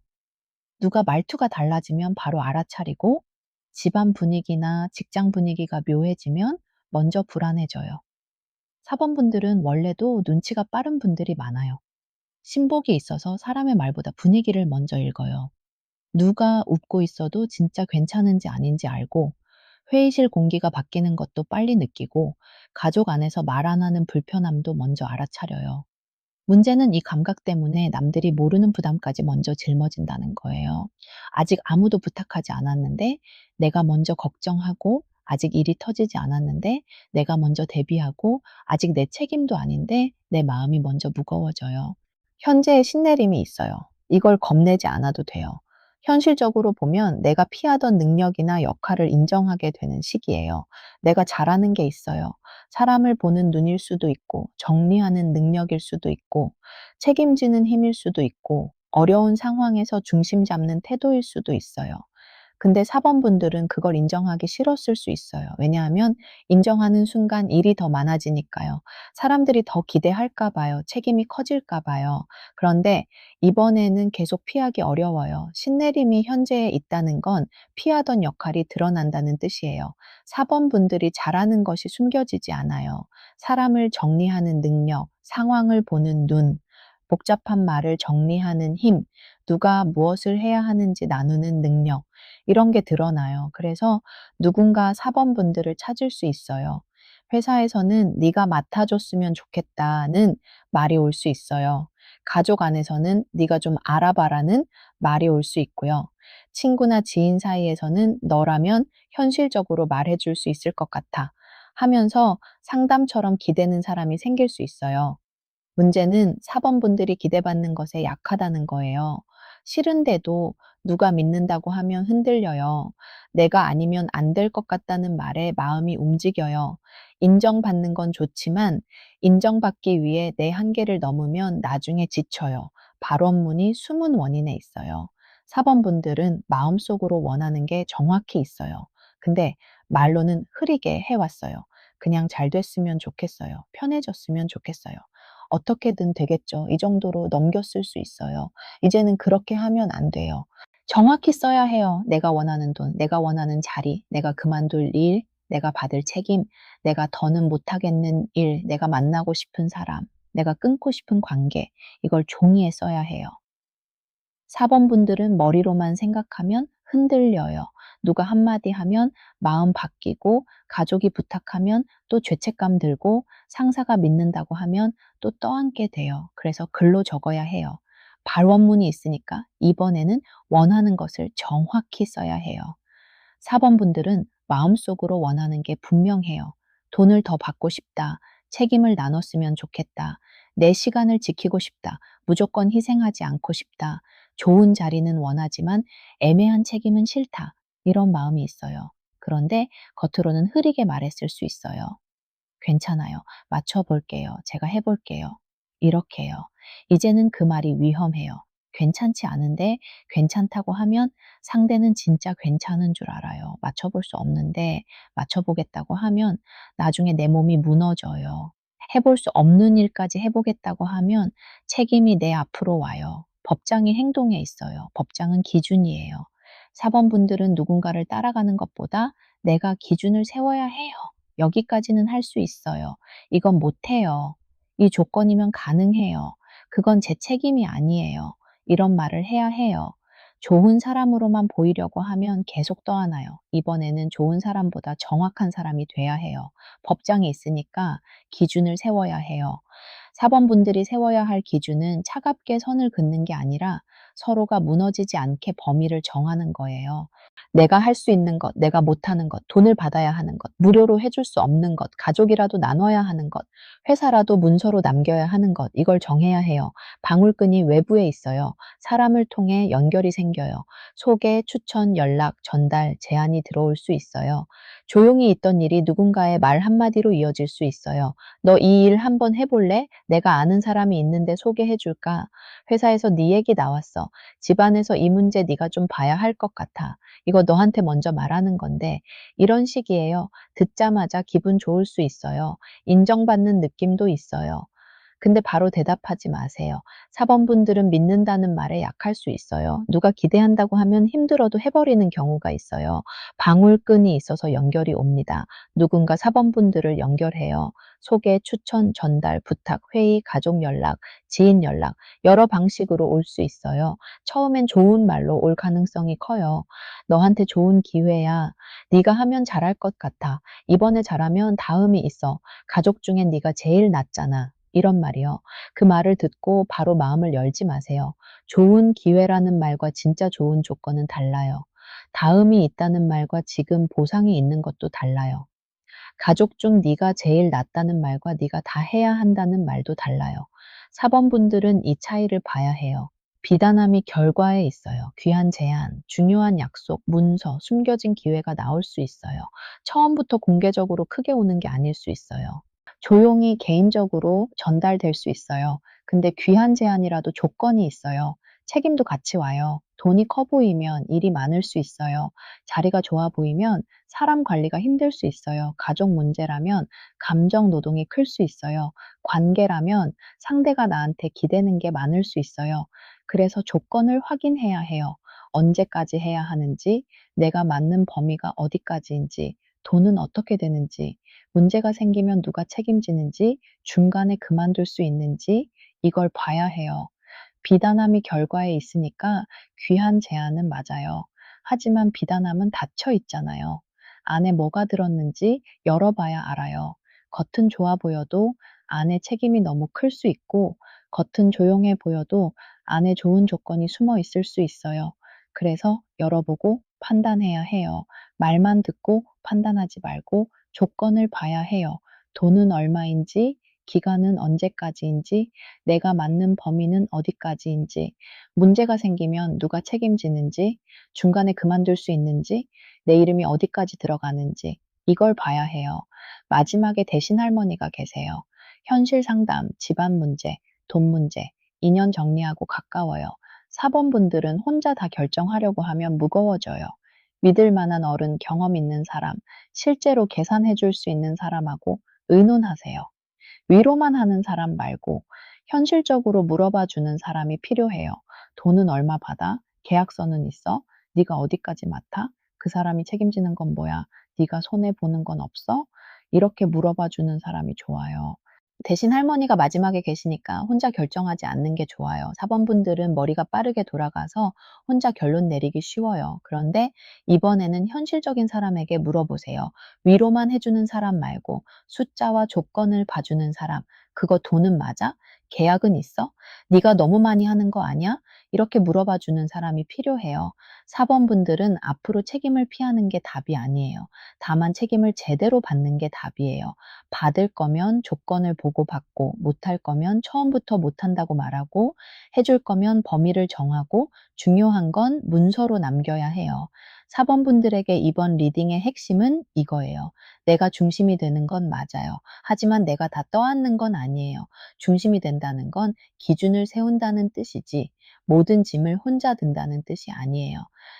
누가 말투가 달라지면 바로 알아차리고 집안 분위기나 직장 분위기가 묘해지면 먼저 불안해져요. 4번 분들은 원래도 눈치가 빠른 분들이 많아요. 신복이 있어서 사람의 말보다 분위기를 먼저 읽어요. 누가 웃고 있어도 진짜 괜찮은지 아닌지 알고 회의실 공기가 바뀌는 것도 빨리 느끼고 가족 안에서 말 안 하는 불편함도 먼저 알아차려요. 문제는 이 감각 때문에 남들이 모르는 부담까지 먼저 짊어진다는 거예요. 아직 아무도 부탁하지 않았는데 내가 먼저 걱정하고 아직 일이 터지지 않았는데 내가 먼저 대비하고 아직 내 책임도 아닌데 내 마음이 먼저 무거워져요. 현재의 신내림이 있어요. 이걸 겁내지 않아도 돼요. 현실적으로 보면 내가 피하던 능력이나 역할을 인정하게 되는 시기예요. 내가 잘하는 게 있어요. 사람을 보는 눈일 수도 있고, 정리하는 능력일 수도 있고, 책임지는 힘일 수도 있고, 어려운 상황에서 중심 잡는 태도일 수도 있어요. 근데 4번 분들은 그걸 인정하기 싫었을 수 있어요. 왜냐하면 인정하는 순간 일이 더 많아지니까요. 사람들이 더 기대할까 봐요. 책임이 커질까 봐요. 그런데 이번에는 계속 피하기 어려워요. 신내림이 현재에 있다는 건 피하던 역할이 드러난다는 뜻이에요. 4번 분들이 잘하는 것이 숨겨지지 않아요. 사람을 정리하는 능력, 상황을 보는 눈, 복잡한 말을 정리하는 힘, 누가 무엇을 해야 하는지 나누는 능력, 이런 게 드러나요. 그래서 누군가 4번 분들을 찾을 수 있어요. 회사에서는 네가 맡아줬으면 좋겠다는 말이 올 수 있어요. 가족 안에서는 네가 좀 알아봐라는 말이 올 수 있고요. 친구나 지인 사이에서는 너라면 현실적으로 말해줄 수 있을 것 같아 하면서 상담처럼 기대는 사람이 생길 수 있어요. 문제는 사범분들이 기대받는 것에 약하다는 거예요. 싫은데도 누가 믿는다고 하면 흔들려요. 내가 아니면 안 될 것 같다는 말에 마음이 움직여요. 인정받는 건 좋지만 인정받기 위해 내 한계를 넘으면 나중에 지쳐요. 발원문이 숨은 원인에 있어요. 사범분들은 마음속으로 원하는 게 정확히 있어요. 근데 말로는 흐리게 해왔어요. 그냥 잘 됐으면 좋겠어요. 편해졌으면 좋겠어요. 어떻게든 되겠죠. 이 정도로 넘겼을 수 있어요. 이제는 그렇게 하면 안 돼요. 정확히 써야 해요. 내가 원하는 돈, 내가 원하는 자리, 내가 그만둘 일, 내가 받을 책임, 내가 더는 못하겠는 일, 내가 만나고 싶은 사람, 내가 끊고 싶은 관계, 이걸 종이에 써야 해요. 사범분들은 머리로만 생각하면 흔들려요. 누가 한마디 하면 마음 바뀌고, 가족이 부탁하면 또 죄책감 들고, 상사가 믿는다고 하면 또 떠안게 돼요. 그래서 글로 적어야 해요. 발원문이 있으니까 이번에는 원하는 것을 정확히 써야 해요. 사범분들은 마음속으로 원하는 게 분명해요. 돈을 더 받고 싶다. 책임을 나눴으면 좋겠다. 내 시간을 지키고 싶다. 무조건 희생하지 않고 싶다. 좋은 자리는 원하지만 애매한 책임은 싫다. 이런 마음이 있어요. 그런데 겉으로는 흐리게 말했을 수 있어요. 괜찮아요. 맞춰볼게요. 제가 해볼게요. 이렇게요. 이제는 그 말이 위험해요. 괜찮지 않은데 괜찮다고 하면 상대는 진짜 괜찮은 줄 알아요. 맞춰볼 수 없는데 맞춰보겠다고 하면 나중에 내 몸이 무너져요. 해볼 수 없는 일까지 해보겠다고 하면 책임이 내 앞으로 와요. 법장이 행동에 있어요. 법장은 기준이에요. 사범분들은 누군가를 따라가는 것보다 내가 기준을 세워야 해요. 여기까지는 할 수 있어요. 이건 못해요. 이 조건이면 가능해요. 그건 제 책임이 아니에요. 이런 말을 해야 해요. 좋은 사람으로만 보이려고 하면 계속 떠안아요. 이번에는 좋은 사람보다 정확한 사람이 돼야 해요. 법장이 있으니까 기준을 세워야 해요. 사범분들이 세워야 할 기준은 차갑게 선을 긋는 게 아니라 서로가 무너지지 않게 범위를 정하는 거예요. 내가 할 수 있는 것, 내가 못하는 것, 돈을 받아야 하는 것, 무료로 해줄 수 없는 것, 가족이라도 나눠야 하는 것, 회사라도 문서로 남겨야 하는 것, 이걸 정해야 해요. 방울끈이 외부에 있어요. 사람을 통해 연결이 생겨요. 소개, 추천, 연락, 전달, 제안이 들어올 수 있어요. 조용히 있던 일이 누군가의 말 한마디로 이어질 수 있어요. 너 이 일 한번 해볼래? 내가 아는 사람이 있는데 소개해줄까? 회사에서 네 얘기 나왔어. 집안에서 이 문제 네가 좀 봐야 할 것 같아. 이거 너한테 먼저 말하는 건데 이런 식이에요. 듣자마자 기분 좋을 수 있어요. 인정받는 느낌도 있어요. 근데 바로 대답하지 마세요. 사범분들은 믿는다는 말에 약할 수 있어요. 누가 기대한다고 하면 힘들어도 해버리는 경우가 있어요. 방울끈이 있어서 연결이 옵니다. 누군가 사범분들을 연결해요. 소개, 추천, 전달, 부탁, 회의, 가족 연락, 지인 연락, 여러 방식으로 올 수 있어요. 처음엔 좋은 말로 올 가능성이 커요. 너한테 좋은 기회야. 네가 하면 잘할 것 같아. 이번에 잘하면 다음이 있어. 가족 중엔 네가 제일 낫잖아. 이런 말이요. 그 말을 듣고 바로 마음을 열지 마세요. 좋은 기회라는 말과 진짜 좋은 조건은 달라요. 다음이 있다는 말과 지금 보상이 있는 것도 달라요. 가족 중 네가 제일 낫다는 말과 네가 다 해야 한다는 말도 달라요. 사범분들은 이 차이를 봐야 해요. 비단함이 결과에 있어요. 귀한 제안, 중요한 약속, 문서, 숨겨진 기회가 나올 수 있어요. 처음부터 공개적으로 크게 오는 게 아닐 수 있어요. 조용히 개인적으로 전달될 수 있어요. 근데 귀한 제안이라도 조건이 있어요. 책임도 같이 와요. 돈이 커 보이면 일이 많을 수 있어요. 자리가 좋아 보이면 사람 관리가 힘들 수 있어요. 가족 문제라면 감정 노동이 클 수 있어요. 관계라면 상대가 나한테 기대는 게 많을 수 있어요. 그래서 조건을 확인해야 해요. 언제까지 해야 하는지, 내가 맞는 범위가 어디까지인지, 돈은 어떻게 되는지, 문제가 생기면 누가 책임지는지, 중간에 그만둘 수 있는지, 이걸 봐야 해요. 비단함이 결과에 있으니까 귀한 제안은 맞아요. 하지만 비단함은 닫혀 있잖아요. 안에 뭐가 들었는지 열어봐야 알아요. 겉은 좋아 보여도 안에 책임이 너무 클 수 있고, 겉은 조용해 보여도 안에 좋은 조건이 숨어 있을 수 있어요. 그래서 열어보고 판단해야 해요. 말만 듣고 판단하지 말고 조건을 봐야 해요. 돈은 얼마인지, 기간은 언제까지인지, 내가 맞는 범위는 어디까지인지, 문제가 생기면 누가 책임지는지, 중간에 그만둘 수 있는지, 내 이름이 어디까지 들어가는지, 이걸 봐야 해요. 마지막에 대신 할머니가 계세요. 현실 상담, 집안 문제, 돈 문제, 인연 정리하고 가까워요. 사범분들은 혼자 다 결정하려고 하면 무거워져요. 믿을 만한 어른, 경험 있는 사람, 실제로 계산해 줄 수 있는 사람하고 의논하세요. 위로만 하는 사람 말고 현실적으로 물어봐 주는 사람이 필요해요. "돈은 얼마 받아? 계약서는 있어? 네가 어디까지 맡아? 그 사람이 책임지는 건 뭐야? 네가 손해 보는 건 없어?" 이렇게 물어봐 주는 사람이 좋아요. 대신 할머니가 마지막에 계시니까 혼자 결정하지 않는 게 좋아요. 사범분들은 머리가 빠르게 돌아가서 혼자 결론 내리기 쉬워요. 그런데 이번에는 현실적인 사람에게 물어보세요. 위로만 해주는 사람 말고 숫자와 조건을 봐주는 사람. 그거 돈은 맞아? 계약은 있어? 네가 너무 많이 하는 거 아니야? 이렇게 물어봐 주는 사람이 필요해요. 사범분들은 앞으로 책임을 피하는 게 답이 아니에요. 다만 책임을 제대로 받는 게 답이에요. 받을 거면 조건을 보고 받고, 못할 거면 처음부터 못한다고 말하고, 해줄 거면 범위를 정하고, 중요한 건 문서로 남겨야 해요. 사범분들에게 이번 리딩의 핵심은 이거예요. 내가 중심이 되는 건 맞아요. 하지만 내가 다 떠안는 건 아니에요. 중심이 된다는 건 기준을 세운다는 뜻이지, 모든 짐을 혼자 든다는 뜻이 아니에요.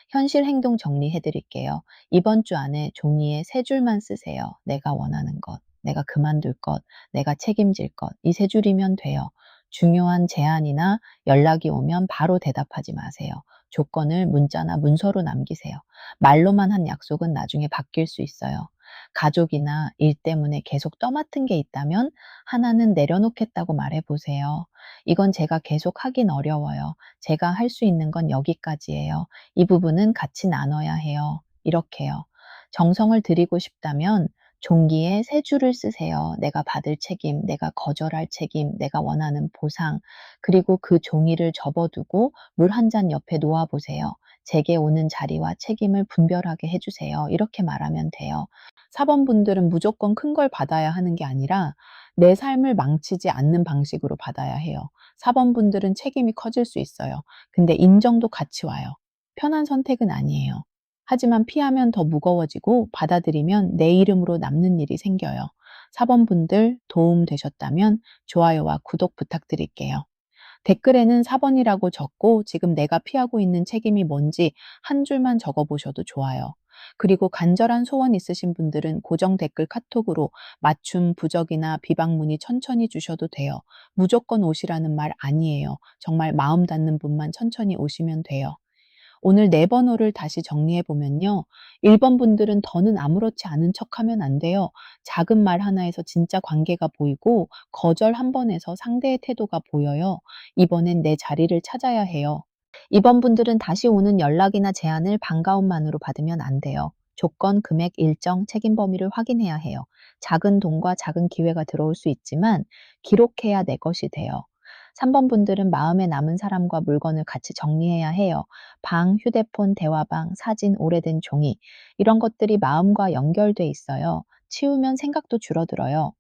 현실 행동 정리해 드릴게요. 이번 주 안에 종이에 세 줄만 쓰세요. 내가 원하는 것, 내가 그만둘 것, 내가 책임질 것. 이 세 줄이면 돼요. 중요한 제안이나 연락이 오면 바로 대답하지 마세요. 조건을 문자나 문서로 남기세요. 말로만 한 약속은 나중에 바뀔 수 있어요. 가족이나 일 때문에 계속 떠맡은 게 있다면 하나는 내려놓겠다고 말해 보세요. 이건 제가 계속 하긴 어려워요. 제가 할 수 있는 건 여기까지예요. 이 부분은 같이 나눠야 해요. 이렇게요. 정성을 들이고 싶다면 종기에 세 줄을 쓰세요. 내가 받을 책임, 내가 거절할 책임, 내가 원하는 보상, 그리고 그 종이를 접어두고 물 한 잔 옆에 놓아 보세요. 제게 오는 자리와 책임을 분별하게 해주세요. 이렇게 말하면 돼요. 사범분들은 무조건 큰 걸 받아야 하는 게 아니라 내 삶을 망치지 않는 방식으로 받아야 해요. 사범분들은 책임이 커질 수 있어요. 근데 인정도 같이 와요. 편한 선택은 아니에요. 하지만 피하면 더 무거워지고 받아들이면 내 이름으로 남는 일이 생겨요. 사범분들 도움 되셨다면 좋아요와 구독 부탁드릴게요. 댓글에는 4번이라고 적고 지금 내가 피하고 있는 책임이 뭔지 한 줄만 적어 보셔도 좋아요. 그리고 간절한 소원 있으신 분들은 고정 댓글 카톡으로 맞춤, 부적이나 비방 문의 천천히 주셔도 돼요. 무조건 오시라는 말 아니에요. 정말 마음 닿는 분만 천천히 오시면 돼요. 오늘 네 번호를 다시 정리해 보면요. 1번 분들은 더는 아무렇지 않은 척하면 안 돼요. 작은 말 하나에서 진짜 관계가 보이고 거절 한 번에서 상대의 태도가 보여요. 이번엔 내 자리를 찾아야 해요. 2번 분들은 다시 오는 연락이나 제안을 반가움만으로 받으면 안 돼요. 조건, 금액, 일정, 책임 범위를 확인해야 해요. 작은 돈과 작은 기회가 들어올 수 있지만 기록해야 내 것이 돼요. 3번 분들은 마음에 남은 사람과 물건을 같이 정리해야 해요. 방, 휴대폰, 대화방, 사진, 오래된 종이 이런 것들이 마음과 연결돼 있어요. 치우면 생각도 줄어들어요.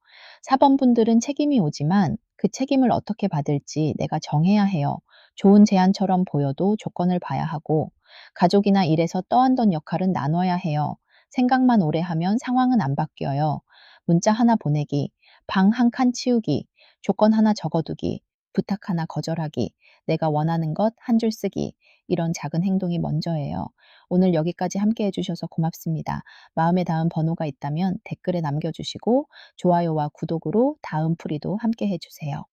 4번 분들은 책임이 오지만 그 책임을 어떻게 받을지 내가 정해야 해요. 좋은 제안처럼 보여도 조건을 봐야 하고, 가족이나 일에서 떠안던 역할은 나눠야 해요. 생각만 오래 하면 상황은 안 바뀌어요. 문자 하나 보내기, 방 한 칸 치우기, 조건 하나 적어두기, 부탁 하나 거절하기, 내가 원하는 것 한 줄 쓰기, 이런 작은 행동이 먼저예요. 오늘 여기까지 함께 해주셔서 고맙습니다. 마음에 닿은 번호가 있다면 댓글에 남겨주시고 좋아요와 구독으로 다음 풀이도 함께 해주세요.